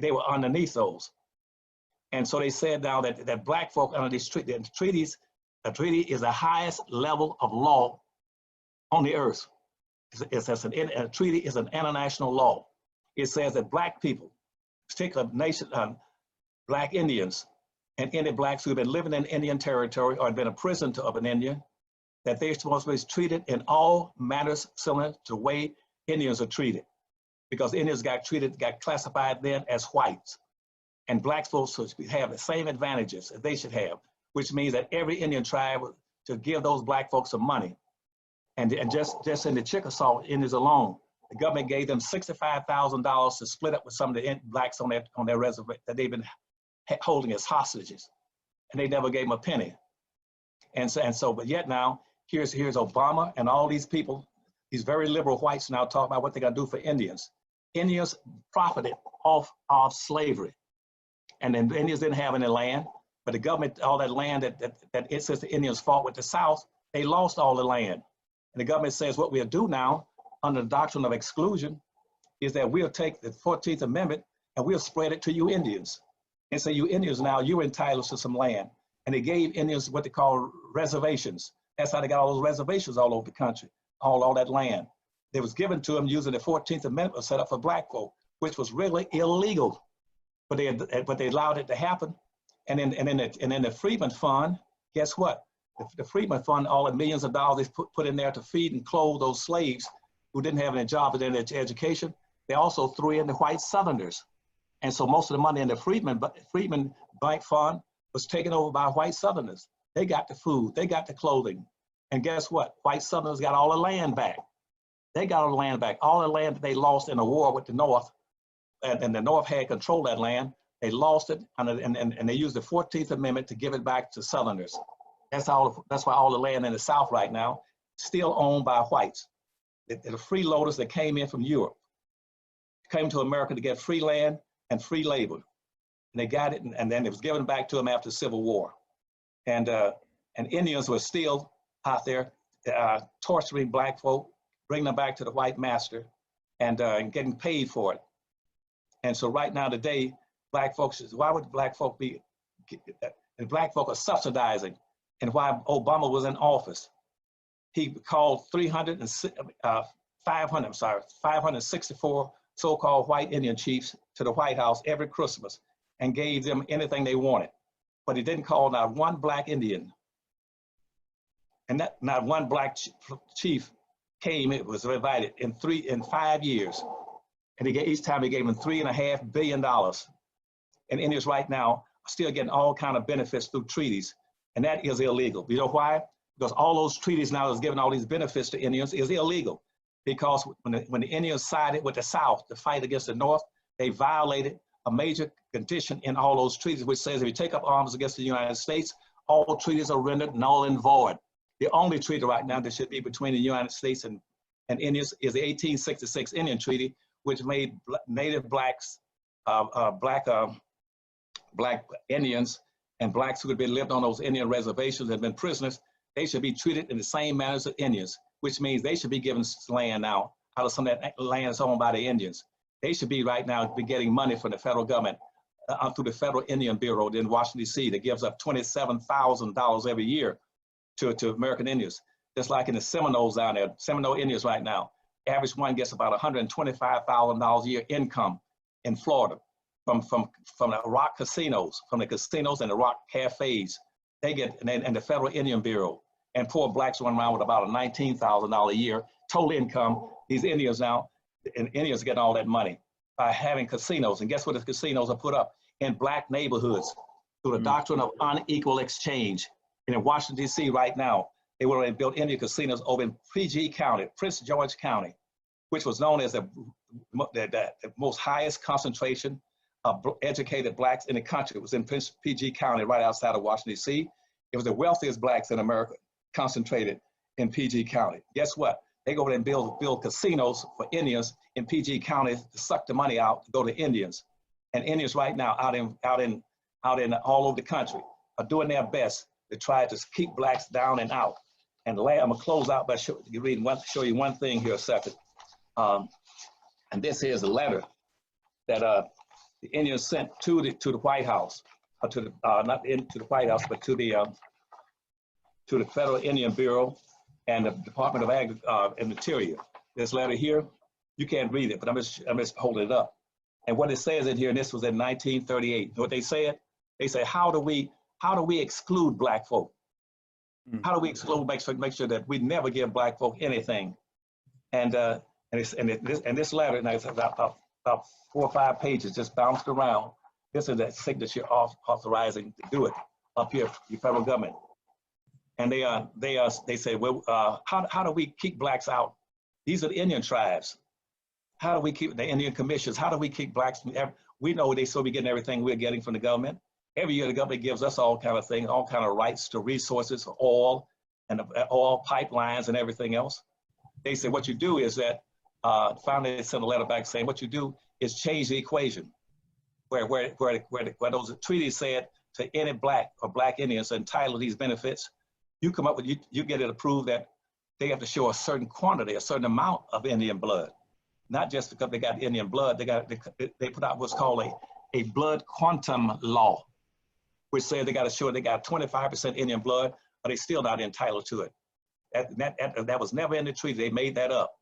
they were underneath those. And so they said now that black folk under these treaties, a treaty is the highest level of law on the earth. A treaty is an international law. It says that black people, particular nation, black Indians, and any blacks who have been living in Indian territory or have been a prisoner of an Indian, that they're supposed to be treated in all manners similar to the way Indians are treated. Because Indians got classified then as whites. And black folks should have the same advantages that they should have, which means that every Indian tribe should give those black folks some money. And just in the Chickasaw Indians alone, the government gave them $65,000 to split up with some of the blacks on their reservation that they've been holding as hostages, and they never gave them a penny. But yet now, here's Obama and all these people, these very liberal whites now talk about what they're gonna do for Indians. Indians profited off of slavery, and then the Indians didn't have any land, but the government, all that land that it says the Indians fought with the South, they lost all the land. And the government says what we'll do now, under the doctrine of exclusion, is that we'll take the 14th Amendment and we'll spread it to you Indians. And say, you Indians now, you're entitled to some land. And they gave Indians what they call reservations. That's how they got all those reservations all over the country, all that land. It was given to them using the 14th Amendment was set up for black folk, which was really illegal. But they allowed it to happen. And in the Freedmen Fund, guess what? The Freedmen Fund, all the millions of dollars they put in there to feed and clothe those slaves who didn't have any job in their education, they also threw in the white Southerners. And so most of the money in the Freedmen Bank Fund was taken over by white Southerners. They got the food, they got the clothing. And guess what? White Southerners got all the land back. They got all the land back. All the land that they lost in the war with the North, and the North had controlled that land, they lost it, and they used the 14th Amendment to give it back to Southerners. That's why all the land in the South right now still owned by whites. The freeloaders that came in from Europe came to America to get free land and free labor. And they got it, and then it was given back to them after the Civil War. And Indians were still out there torturing black folk, bringing them back to the white master, and getting paid for it. And so right now today, black folks, why would black folk be, and black folk are subsidizing, and why Obama was in office. he called 564 so-called white Indian chiefs to the White House every Christmas and gave them anything they wanted. But he didn't call not one black Indian. And not one black chief came, it was invited in 5 years. And each time he gave them $3.5 billion. And Indians right now are still getting all kind of benefits through treaties. And that is illegal. You know why? Because all those treaties now that's giving all these benefits to Indians is illegal. Because when the Indians sided with the South to fight against the North, they violated a major condition in all those treaties, which says if you take up arms against the United States, all treaties are rendered null and void. The only treaty right now that should be between the United States and Indians is the 1866 Indian Treaty, which made native blacks, black Indians and blacks who had been lived on those Indian reservations and been prisoners, they should be treated in the same manner as the Indians, which means they should be given land now out of some of that land that's owned by the Indians. They should be right now be getting money from the federal government through the Federal Indian Bureau in Washington, D.C. that gives up $27,000 every year to American Indians. Just like in the Seminoles down there, Seminole Indians right now, average one gets about $125,000 a year income in Florida from the rock casinos, from the casinos and the rock cafes. They get, and the Federal Indian Bureau, and poor blacks run around with about a $19,000 a year total income. These Indians now, and Indians get all that money by having casinos. And guess what the casinos are put up? In black neighborhoods through the doctrine of unequal exchange. And in Washington, D.C. right now, they were in built Indian casinos over in PG County, Prince George County, which was known as the most highest concentration of educated blacks in the country. It was in Prince PG County, right outside of Washington, D.C. It was the wealthiest blacks in America concentrated in PG County. Guess what? They go over there and build casinos for Indians in PG County to suck the money out to go to Indians. And Indians right now out in all over the country are doing their best to try to keep blacks down and out. And I'm gonna close out by show you one thing here a second. And this here's a letter that the Indians sent to the White House, not to the White House, but to the Federal Indian Bureau and the Department of Interior. This letter here, you can't read it, but I'm just holding it up. And what it says in here, and this was in 1938. What they said? They say, how do we exclude black folk? How do we exclude, make sure that we never give black folk anything? And this letter, and it's about 4 or 5 pages, just bounced around. This is that signature authorizing to do it up here, the federal government. And they say, well, how do we keep blacks out? These are the Indian tribes. How do we keep the Indian commissions? How do we keep blacks? We know they still be getting everything we're getting from the government. Every year the government gives us all kind of things, all kind of rights to resources, oil and oil pipelines and everything else. They say what you do is that, finally they sent a letter back saying what you do is change the equation. Where those treaties said to any black or black Indians entitled to these benefits, you come up with, you get it approved that they have to show a certain quantity, a certain amount of Indian blood. Not just because they got Indian blood, they put out what's called a blood quantum law, which said they got to show they got 25% Indian blood, but they still not entitled to it. That was never in the treaty. They made that up.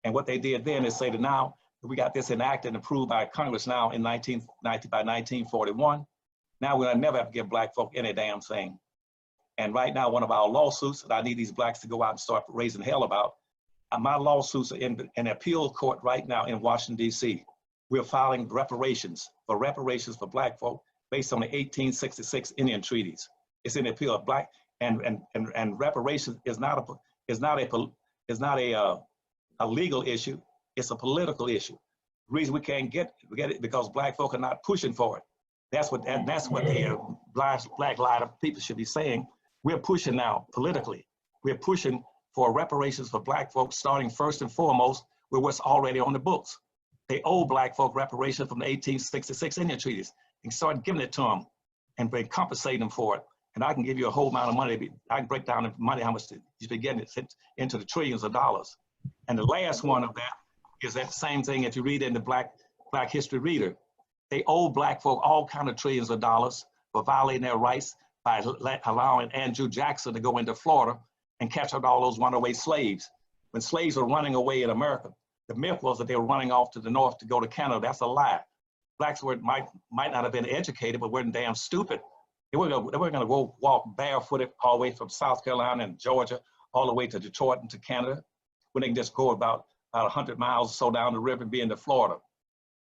And what they did then is say that now we got this enacted and approved by Congress now in by 1941. Now we're gonna never have to give black folk any damn thing. And right now, one of our lawsuits that I need these blacks to go out and start raising hell about, my lawsuits are in an appeal court right now in Washington, D.C. We're filing reparations for black folk based on the 1866 Indian treaties. It's in the appeal of black, and reparations is not a legal issue. It's a political issue. The reason we can't get it because black folk are not pushing for it. That's what the black light people should be saying. We're pushing now politically. We're pushing for reparations for black folks, starting first and foremost with what's already on the books. They owe black folk reparations from the 1866 Indian treaties, and start giving it to them and compensate them for it. And I can give you a whole amount of money. I can break down the money, how much you've been getting it into the trillions of dollars. And the last one of that is that same thing if you read in the Black History Reader. They owe black folk all kind of trillions of dollars for violating their rights by allowing Andrew Jackson to go into Florida and captured all those runaway slaves. When slaves were running away in America, the myth was that they were running off to the north to go to Canada. That's a lie. Blacks might not have been educated, but weren't damn stupid. They weren't gonna go walk barefooted all the way from South Carolina and Georgia, all the way to Detroit and to Canada, when they can just go about 100 miles or so down the river and be into Florida.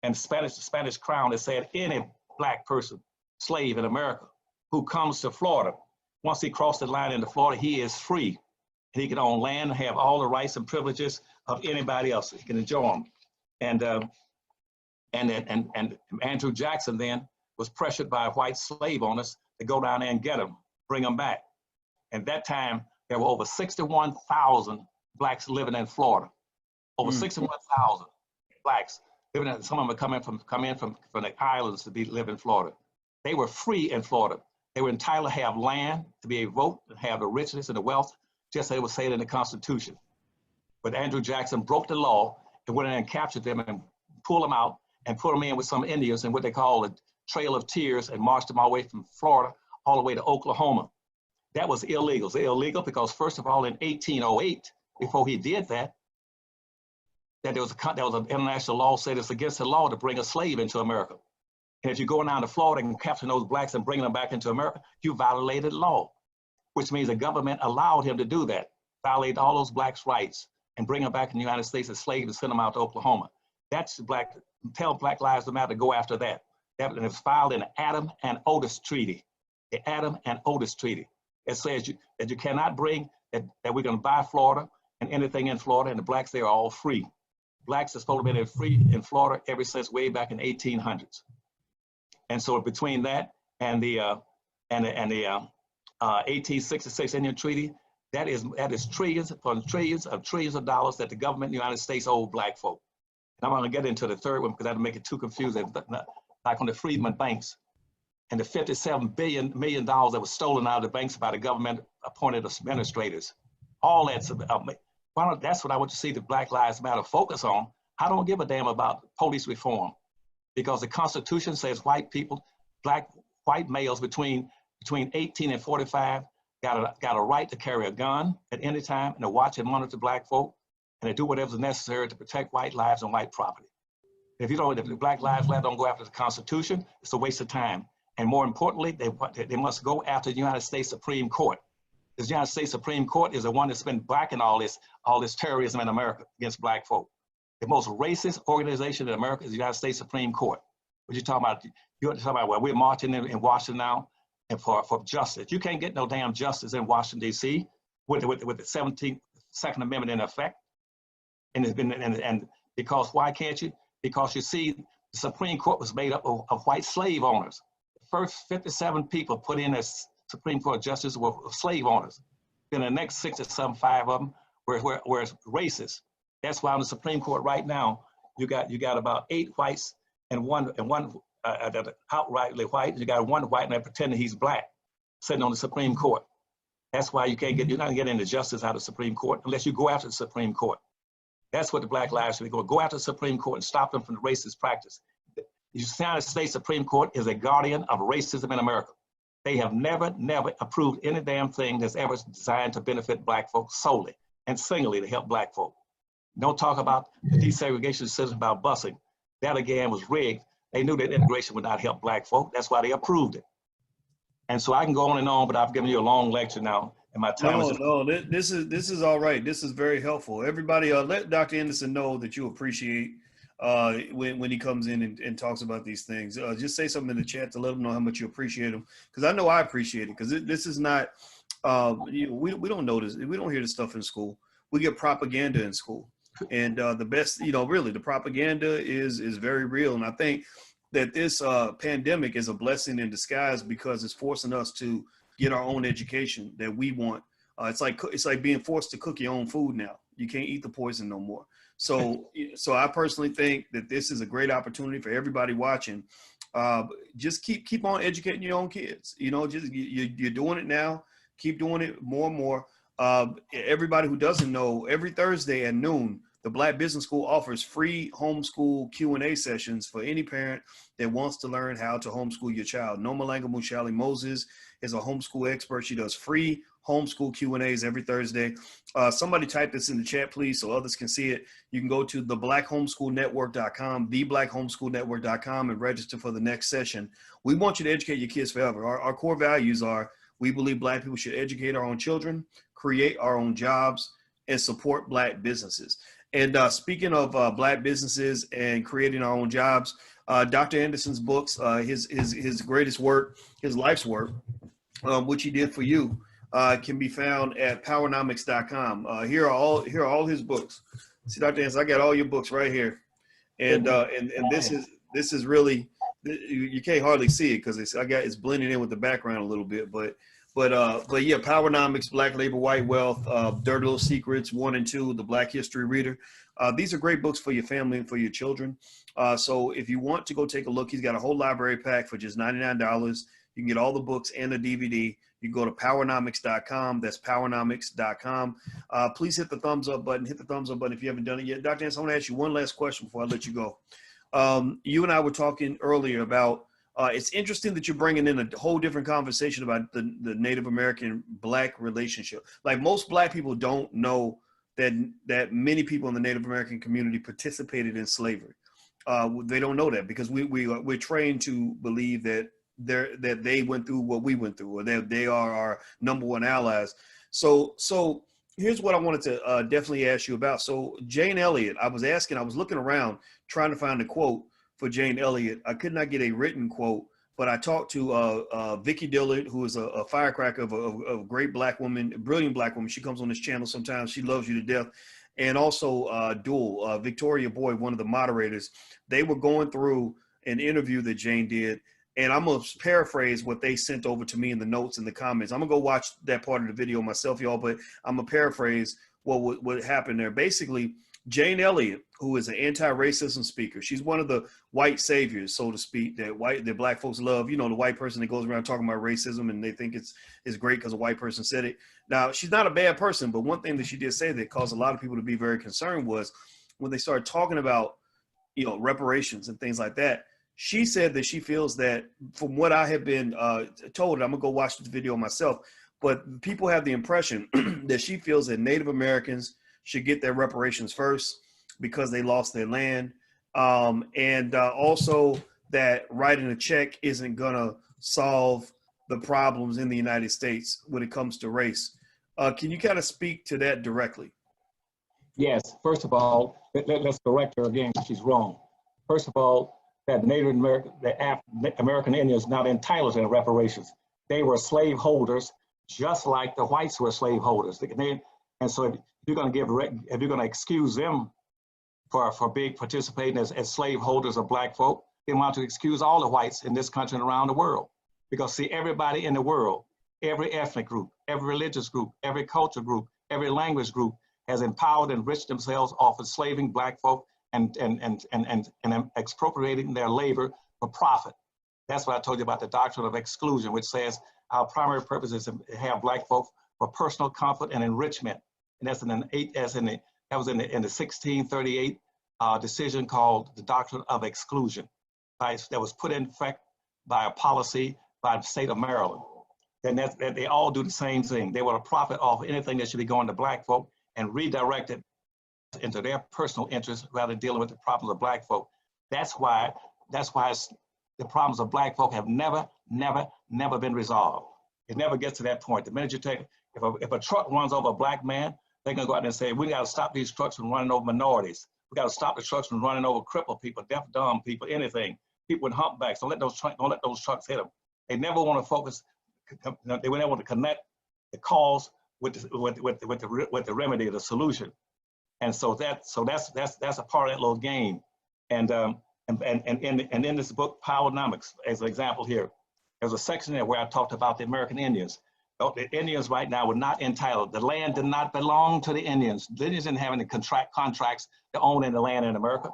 And the Spanish crown has said any black person, slave in America, who comes to Florida, once he crossed the line into Florida, he is free. He can own land and have all the rights and privileges of anybody else. He can enjoy them. And Andrew Jackson then was pressured by white slave owners to go down there and get him, bring him back. At that time, there were over 61,000 blacks living in Florida. Over 61,000 blacks living in, some of them come in from the islands to live in Florida. They were free in Florida. They were entitled to have land, to be able to vote, and have the richness and the wealth, just as it was said in the Constitution. But Andrew Jackson broke the law and went in and captured them and pulled them out and put them in with some Indians in what they call a Trail of Tears and marched them all the way from Florida all the way to Oklahoma. That was illegal. It's illegal because, first of all, in 1808, before he did that, there was an international law said it's against the law to bring a slave into America. And if you're going down to Florida and capturing those blacks and bringing them back into America, you violated law, which means the government allowed him to do that, violate all those blacks' rights and bring them back in the United States as slaves and send them out to Oklahoma. That's tell Black Lives Matter to go after that. That was filed in the Adam and Otis Treaty. The Adam and Otis Treaty. It says that you cannot bring, that we're gonna buy Florida and anything in Florida, and the blacks there are all free. Blacks are supposed to be free in Florida ever since way back in 1800s. And so between that and the 1866 Indian Treaty, that is trillions upon trillions of dollars that the government of the United States owed black folk. And I'm gonna get into the third one because that'll make it too confusing, like on the Freedman banks and the $57 million that was stolen out of the banks by the government appointed administrators. All that's, that's what I want to see the Black Lives Matter focus on. I don't give a damn about police reform because the Constitution says white people, white males between 18 and 45 got a right to carry a gun at any time and to watch and monitor black folk and to do whatever's necessary to protect white lives and white property. If the Black Lives Matter don't go after the Constitution, it's a waste of time. And more importantly, they must go after the United States Supreme Court. The United States Supreme Court is the one that's been backing all this terrorism in America against black folk. The most racist organization in America is the United States Supreme Court. What you talking about? You're talking about, well, we're marching in Washington now and for justice. You can't get no damn justice in Washington, D.C. with the 17th Second Amendment in effect. And it's been, and because why can't you? Because you see, the Supreme Court was made up of white slave owners. The first 57 people put in as Supreme Court justices were slave owners. Then the next 6 or 7, 5 of them were racist. That's why on the Supreme Court right now, you got about 8 whites and one outrightly white. You got one white and they're pretending he's black, sitting on the Supreme Court. That's why you're not gonna get any justice out of the Supreme Court unless you go after the Supreme Court. That's what the Black Lives should be going. Go after the Supreme Court and stop them from the racist practice. The United States Supreme Court is a guardian of racism in America. They have never approved any damn thing that's ever designed to benefit black folks solely and singly to help black folk. Don't talk about the desegregation system about busing. That again was rigged. They knew that integration would not help black folk. That's why they approved it. And so I can go on and on, but I've given you a long lecture now. And my time this is all right. This is very helpful. Everybody, let Dr. Anderson know that you appreciate when he comes in and talks about these things. Just say something in the chat to let him know how much you appreciate him, because I know I appreciate it. Because this is not we don't know this. We don't hear this stuff in school. We get propaganda in school, and the best, really the propaganda is very real. And I think that this pandemic is a blessing in disguise because it's forcing us to get our own education that we want. It's like being forced to cook your own food now. You can't eat the poison no more. So I personally think that this is a great opportunity for everybody watching. Just keep on educating your own kids. Just you're doing it now. Keep doing it more and more. Everybody who doesn't know, every Thursday at noon, the Black Business School offers free homeschool Q&A sessions for any parent that wants to learn how to homeschool your child. Noma Langa Mushali Moses is a homeschool expert. She does free homeschool Q&As every Thursday. Somebody type this in the chat, please, so others can see it. You can go to theblackHomeschoolNetwork.com, theblackHomeschoolNetwork.com, and register for the next session. We want you to educate your kids forever. Our core values are, we believe Black people should educate our own children, create our own jobs, and support Black businesses. And speaking of Black businesses and creating our own jobs, Dr. Anderson's books, his greatest work, his life's work, which he did for you, can be found at powernomics.com. Here are all his books. See, Dr. Anderson, I got all your books right here, and this is really, you can't hardly see it because it's blending in with the background a little bit, but yeah, Powernomics, Black Labor, White Wealth, Dirty Little Secrets 1 and 2, The Black History Reader. These are great books for your family and for your children. So if you want to go take a look, he's got a whole library pack for just $99. You can get all the books and the DVD. You can go to powernomics.com. That's powernomics.com. Please hit the thumbs up button. Hit the thumbs up button if you haven't done it yet. Dr. Anderson, I want to ask you one last question before I let you go. You and I were talking earlier about, it's interesting that you're bringing in a whole different conversation about the Native American Black relationship. Like, most Black people don't know that many people in the Native American community participated in slavery. They don't know that because we're trained to believe that they went through what we went through, or that they are our number one allies. So here's what I wanted to definitely ask you about. So Jane Elliott, I was looking around trying to find a quote for Jane Elliott. I could not get a written quote, but I talked to Vicki Dillard, who is a firecracker of a great Black woman, a brilliant Black woman. She comes on this channel sometimes. She loves you to death. And also Dual, Victoria Boyd, one of the moderators. They were going through an interview that Jane did, and I'm going to paraphrase what they sent over to me in the notes and the comments. I'm going to go watch that part of the video myself, y'all, but I'm going to paraphrase what happened there. Basically, Jane Elliott, who is an anti-racism speaker, she's one of the white saviors, so to speak, that Black folks love. You know, the white person that goes around talking about racism and they think it's great because a white person said it. Now, she's not a bad person, but one thing that she did say that caused a lot of people to be very concerned was when they started talking about, you know, reparations and things like that. She said that she feels that, from what I have been told, I'm gonna go watch this video myself, but people have the impression that she feels that Native Americans should get their reparations first because they lost their land. And also that writing a check isn't gonna solve the problems in the United States when it comes to race. Can you kind of speak to that directly? Yes, first of all, let's correct her again, she's wrong. First of all, that Native American, American Indians not entitled to reparations. They were slave holders, just like the whites were slave holders. And so if you're going to excuse them for participating as slave holders of Black folk, they want to excuse all the whites in this country and around the world. Because see, everybody in the world, every ethnic group, every religious group, every culture group, every language group has empowered and enriched themselves off enslaving Black folk and expropriating their labor for profit. That's what I told you about the doctrine of exclusion, which says our primary purpose is to have Black folk for personal comfort and enrichment. And that's that was in the 1638 decision called the doctrine of exclusion, that was put in effect by a policy by the state of Maryland. And that they all do the same thing. They want to profit off anything that should be going to Black folk and redirect it into their personal interests rather than dealing with the problems of Black folk. That's why the problems of Black folk have never been resolved. It never gets to that point. The minute you take, if a truck runs over a Black man, they're gonna go out there and say, we gotta stop these trucks from running over minorities. We gotta stop the trucks from running over crippled people, deaf, dumb people, anything. People with humpbacks, don't let those trucks hit them. They never wanna focus, they never want to connect the cause with the remedy, the solution. And so that's a part of that little game. And in this book, Powernomics, as an example here, there's a section there where I talked about the American Indians. The Indians right now were not entitled. The land did not belong to the Indians. The Indians didn't have any contracts to own any land in America.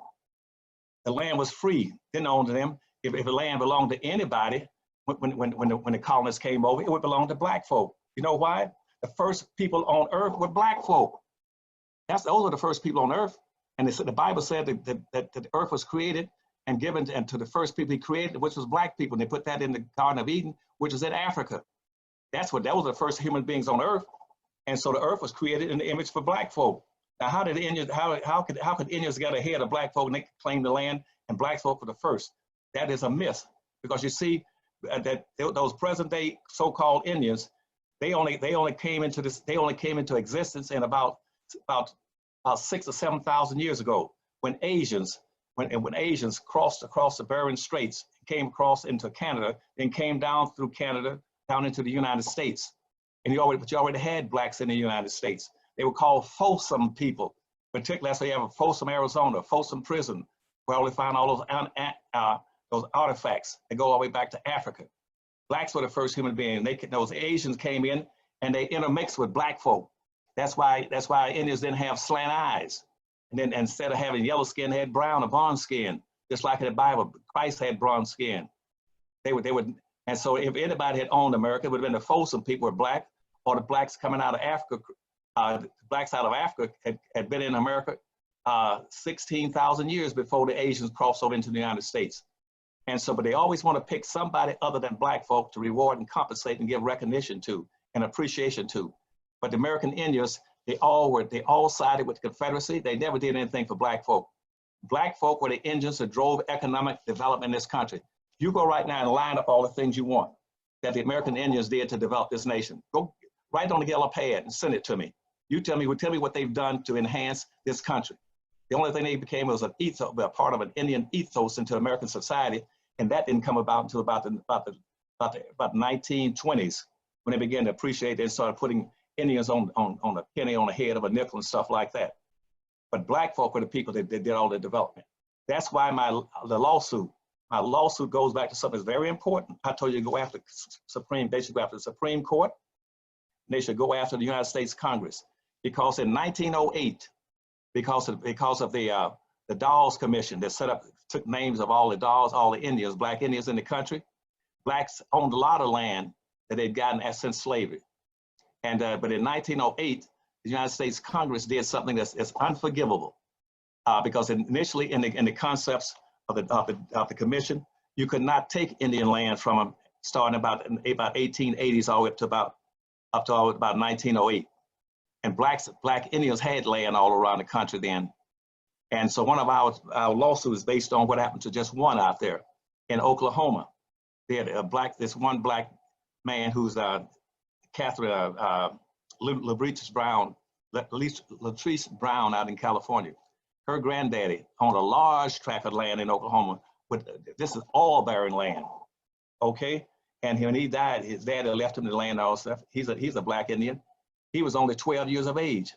The land was free, didn't own to them. If the land belonged to anybody, when the colonists came over, it would belong to Black folk. You know why? The first people on earth were Black folk. Those are the first people on earth. And the Bible said that the earth was created and given to the first people he created, which was Black people. And they put that in the Garden of Eden, which is in Africa. that was the first human beings on Earth. And so the Earth was created in the image for black folk. Now, how did the Indians, how could Indians get ahead of black folk and they claim the land and black folk were the first? That is a myth, because you see that those present day so-called Indians, they only came into existence in about 6,000 or 7,000 years ago, when Asians crossed across the Bering Straits, came across into Canada, then came down through Canada down into the United States. And you already had blacks in the United States. They were called Folsom people. Particularly, that's why you have a Folsom, Arizona, Folsom prison, where we find all those artifacts that go all the way back to Africa. Blacks were the first human beings. Those Asians came in and they intermixed with black folk. That's why Indians didn't have slant eyes. And then instead of having yellow skin, they had brown or bronze skin. Just like in the Bible, Christ had bronze skin. And so if anybody had owned America, it would have been the Folsom people were black, or the blacks coming out of Africa. Blacks out of Africa had been in America 16,000 years before the Asians crossed over into the United States. And so, but they always want to pick somebody other than black folk to reward and compensate and give recognition to and appreciation to. But the American Indians, they all sided with the Confederacy. They never did anything for black folk. Black folk were the engines that drove economic development in this country. You go right now and line up all the things you want that the American Indians did to develop this nation. Go write on the yellow pad and send it to me. You tell me what they've done to enhance this country. The only thing they became was a part of an Indian ethos into American society, and that didn't come about until about the 1920s, when they began to appreciate it and started putting Indians on a penny on the head of a nickel and stuff like that. But black folk were the people that did all the development. That's why my lawsuit goes back to something that's very important. I told you to go after they should go after the Supreme Court. They should go after the United States Congress, because in 1908, because of the Dawes Commission that took names of all the Dawes, all the Indians, black Indians in the country. Blacks owned a lot of land that they'd gotten since slavery. And but in 1908, the United States Congress did something that's unforgivable, because initially in the concepts of the commission, you could not take Indian land from them starting about 1880s all the way up to about 1908. And black Indians had land all around the country then. And so one of our lawsuits is based on what happened to just one out there in Oklahoma. They had this one black man who's Catherine Latrice Brown out in California. Her granddaddy owned a large tract of land in Oklahoma, but this is all barren land, okay? And when he died, his dad had left him the land and all stuff. He's a black Indian. He was only 12 years of age.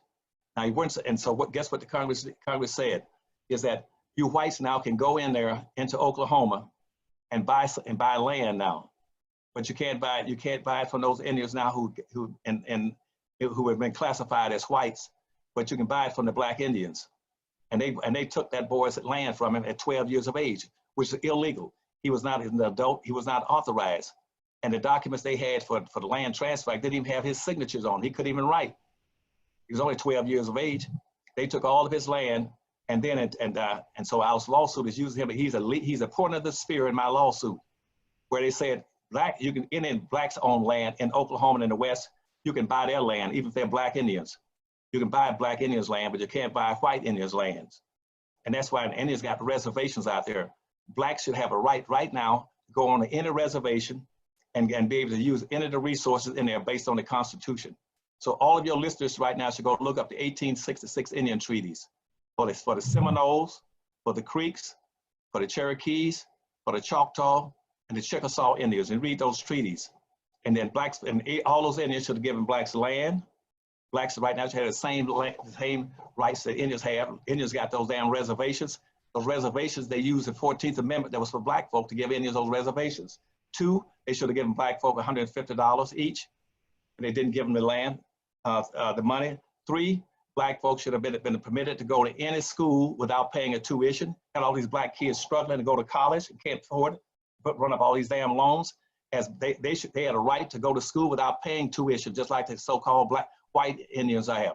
Now he weren't, and so guess what the Congress said is that you whites now can go in there into Oklahoma and buy land now, but you can't buy it from those Indians now who have been classified as whites, but you can buy it from the black Indians. And they took that boy's land from him at 12 years of age, which is illegal. He was not an adult. He was not authorized. And the documents they had for the land transfer didn't even have his signatures on. He couldn't even write. He was only 12 years of age. They took all of his land, and then and so our lawsuit is using him. He's a point of the spear in my lawsuit, where they said blacks own land in Oklahoma and in the West. You can buy their land, even if they're black Indians. You can buy black Indians' land, but you can't buy white Indians' lands. And that's why the Indians got reservations out there. Blacks should have a right now to go on any reservation and be able to use any of the resources in there based on the Constitution. So all of your listeners right now should go look up the 1866 Indian treaties for the Seminoles, for the Creeks, for the Cherokees, for the Choctaw, and the Chickasaw Indians, and read those treaties. And then blacks, and all those Indians should have given blacks land. Blacks right now should have the same rights that Indians have. Indians got those damn reservations. Those reservations, they used the 14th Amendment that was for black folk to give Indians those reservations. 2, they should have given black folk $150 each, and they didn't give them the land, the money. 3, black folks should have been permitted to go to any school without paying a tuition. Had all these black kids struggling to go to college and can't afford it, run up all these damn loans. As they had a right to go to school without paying tuition, just like the so-called white Indians have.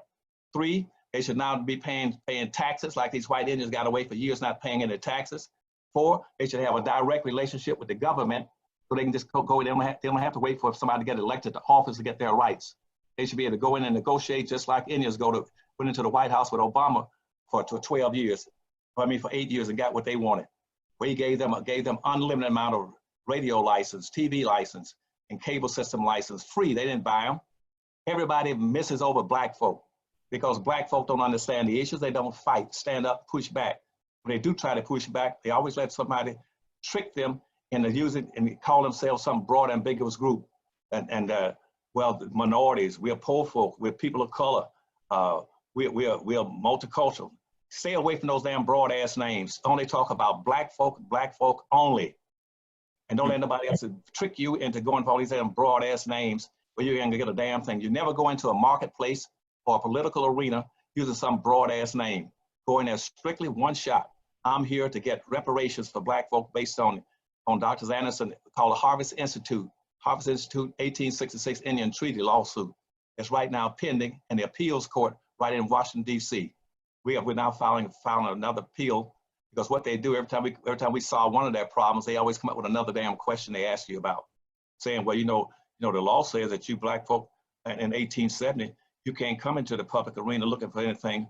3, they should now be paying taxes, like these white Indians got away for years not paying any taxes. 4, they should have a direct relationship with the government, so they can just go in. They don't have to wait for somebody to get elected to office to get their rights. They should be able to go in and negotiate just like Indians went into the White House with Obama for 12 years. For 8 years and got what they wanted. Where he gave them unlimited amount of radio license, TV license, and cable system license free. They didn't buy them. Everybody misses over black folk because black folk don't understand the issues. They don't fight, stand up, push back. When they do try to push back, they always let somebody trick them into using and call themselves some broad, ambiguous group. Well, the minorities, we're poor folk, we're people of color, we're multicultural. Stay away from those damn broad ass names. Only talk about black folk only. And don't let nobody else trick you into going for all these damn broad ass names where you're gonna get a damn thing. You never go into a marketplace or a political arena using some broad ass name. Go in there strictly one shot. I'm here to get reparations for black folk based on Dr. Anderson called the Harvest Institute 1866 Indian Treaty lawsuit. It's right now pending in the appeals court right in Washington, D.C. We're now filing another appeal because what they do every time we solve one of their problems, they always come up with another damn question they ask you about, saying, well, the law says that you black folk in 1870, you can't come into the public arena looking for anything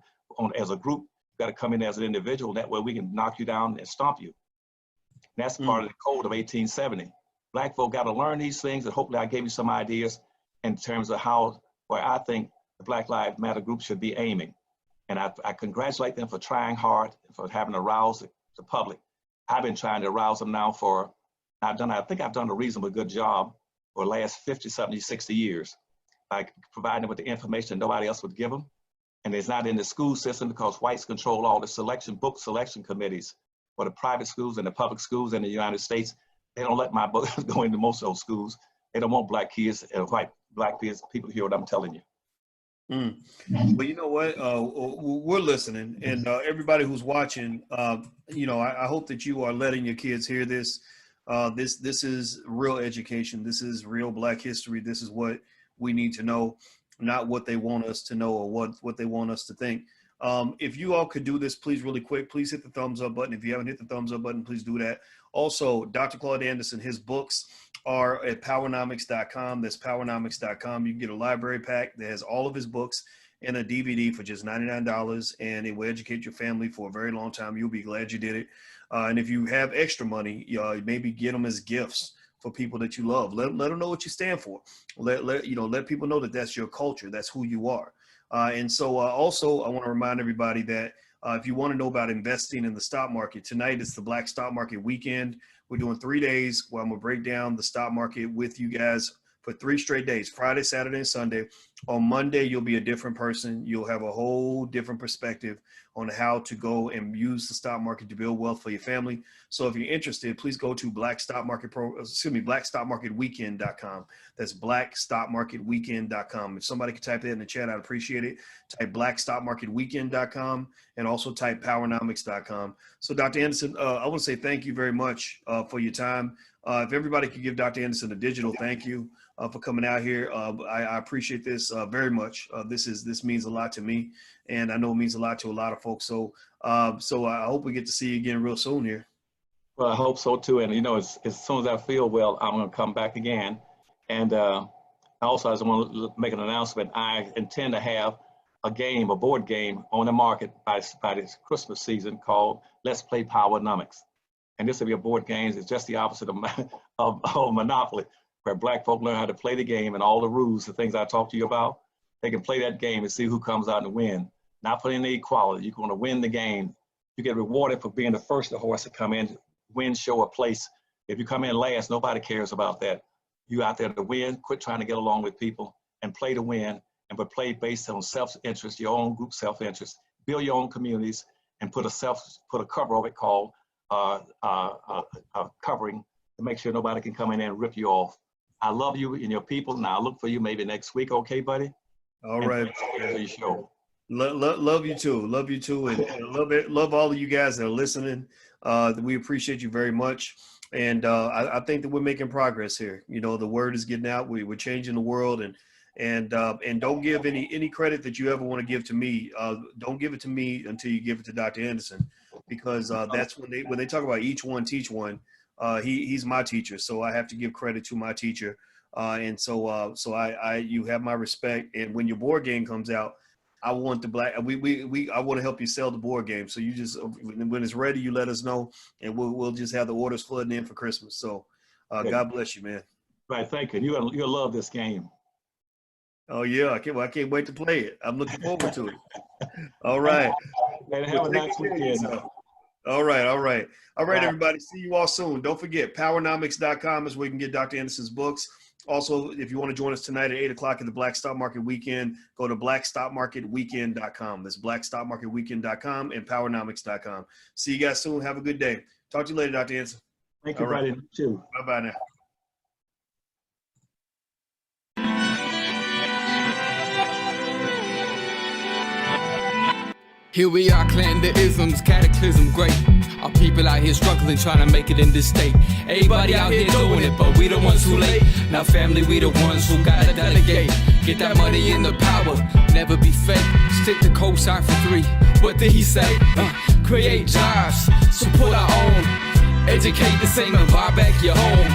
as a group. You got to come in as an individual. That way we can knock you down and stomp you. And that's part of the code of 1870. Black folk got to learn these things, and hopefully I gave you some ideas in terms of where I think the Black Lives Matter group should be aiming. And I congratulate them for trying hard, for having aroused the public. I've been trying to arouse them now I think I've done a reasonably good job for the last 50, 70, 60 years by providing them with the information nobody else would give them. And it's not in the school system because whites control all the book selection committees for the private schools and the public schools in the United States. They don't let my books go into most of those schools. They don't want black kids and black people hear what I'm telling you. Well, you know what? We're listening, and everybody who's watching, I hope that you are letting your kids hear this. This is real education. This is real Black history. This is what we need to know, not what they want us to know or what they want us to think. If you all could do this, please, really quick, please hit the thumbs up button. If you haven't hit the thumbs up button, please do that. Also, Dr. Claud Anderson, his books are at powernomics.com. That's powernomics.com. You can get a library pack that has all of his books and a DVD for just $99, and it will educate your family for a very long time. You'll be glad you did it. And if you have extra money, maybe get them as gifts for people that you love. Let them know what you stand for. Let people know that that's your culture. That's who you are. And so also, I want to remind everybody that if you want to know about investing in the stock market, tonight is the Black Stock Market Weekend. We're doing 3 days where I'm going to break down the stock market with you guys for 3 straight days, Friday, Saturday, and Sunday. On Monday, you'll be a different person. You'll have a whole different perspective on how to go and use the stock market to build wealth for your family. So if you're interested, please go to blackstockmarketweekend.com. That's blackstockmarketweekend.com. If somebody could type that in the chat, I'd appreciate it. Type blackstockmarketweekend.com and also type powernomics.com. So Dr. Anderson, I want to say thank you very much for your time. If everybody could give Dr. Anderson a digital thank you for coming out here. I appreciate this very much. This means a lot to me, and I know it means a lot to a lot of folks. So I hope we get to see you again real soon here. Well, I hope so too. And as soon as I feel well, I'm going to come back again. And also, I just want to make an announcement. I intend to have a board game on the market by this Christmas season called Let's Play Powernomics. And this will be a board game. It's just the opposite of Monopoly, where black folk learn how to play the game and all the rules, the things I talked to you about. They can play that game and see who comes out and win. Not putting the equality. You're going to win the game. You get rewarded for being the first horse to come in, win, show, or place. If you come in last, nobody cares about that. You out there to win. Quit trying to get along with people and play to win, but play based on self-interest, your own group self-interest. Build your own communities and put a cover over it called covering to make sure nobody can come in and rip you off. I love you and your people, and I'll look for you maybe next week. Okay, buddy? All right. For your show. Love you too. Love you too. And love all of you guys that are listening. We appreciate you very much. And I think that we're making progress here. The word is getting out. We're changing the world, and don't give any credit that you ever want to give to me. Don't give it to me until you give it to Dr. Anderson, because that's when they talk about each one teach one. he's my teacher, so I have to give credit to my teacher. And so you have my respect. And when your board game comes out, I want the I want to help you sell the board game. So you just, when it's ready, you let us know, and we'll just have the orders flooding in for Christmas. So God bless you, man. Right, thank you. You'll love this game. Oh yeah, I can't wait to play it. I'm looking forward to it. All right. And have a nice weekend. All right, Bye. everybody. See you all soon. Don't forget, powernomics.com is where you can get Dr. Anderson's books. Also, if you want to join us tonight at 8 o'clock at the Black Stock Market Weekend, go to blackstockmarketweekend.com. That's blackstockmarketweekend.com and powernomics.com. See you guys soon. Have a good day. Talk to you later, Dr. Anderson. Thank you, buddy. Too. Bye-bye now. Here we are, clan the isms, cataclysm great. Our people out here struggling, trying to make it in this state. Everybody out here doing it, but we the ones who late. Now family, we the ones who gotta delegate. Get that money in the power, never be fake. Stick to cosign for 3. What did he say? Create jobs, support our own. Educate the same and buy back your home.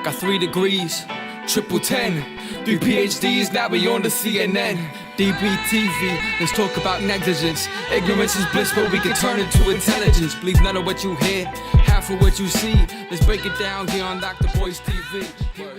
Got 3 degrees, triple 10. 3 PhDs, now we on the CNN. DBTV, let's talk about negligence. Ignorance is bliss, but we can turn it to intelligence. Believe none of what you hear, half of what you see. Let's break it down here on Dr. Boyce TV.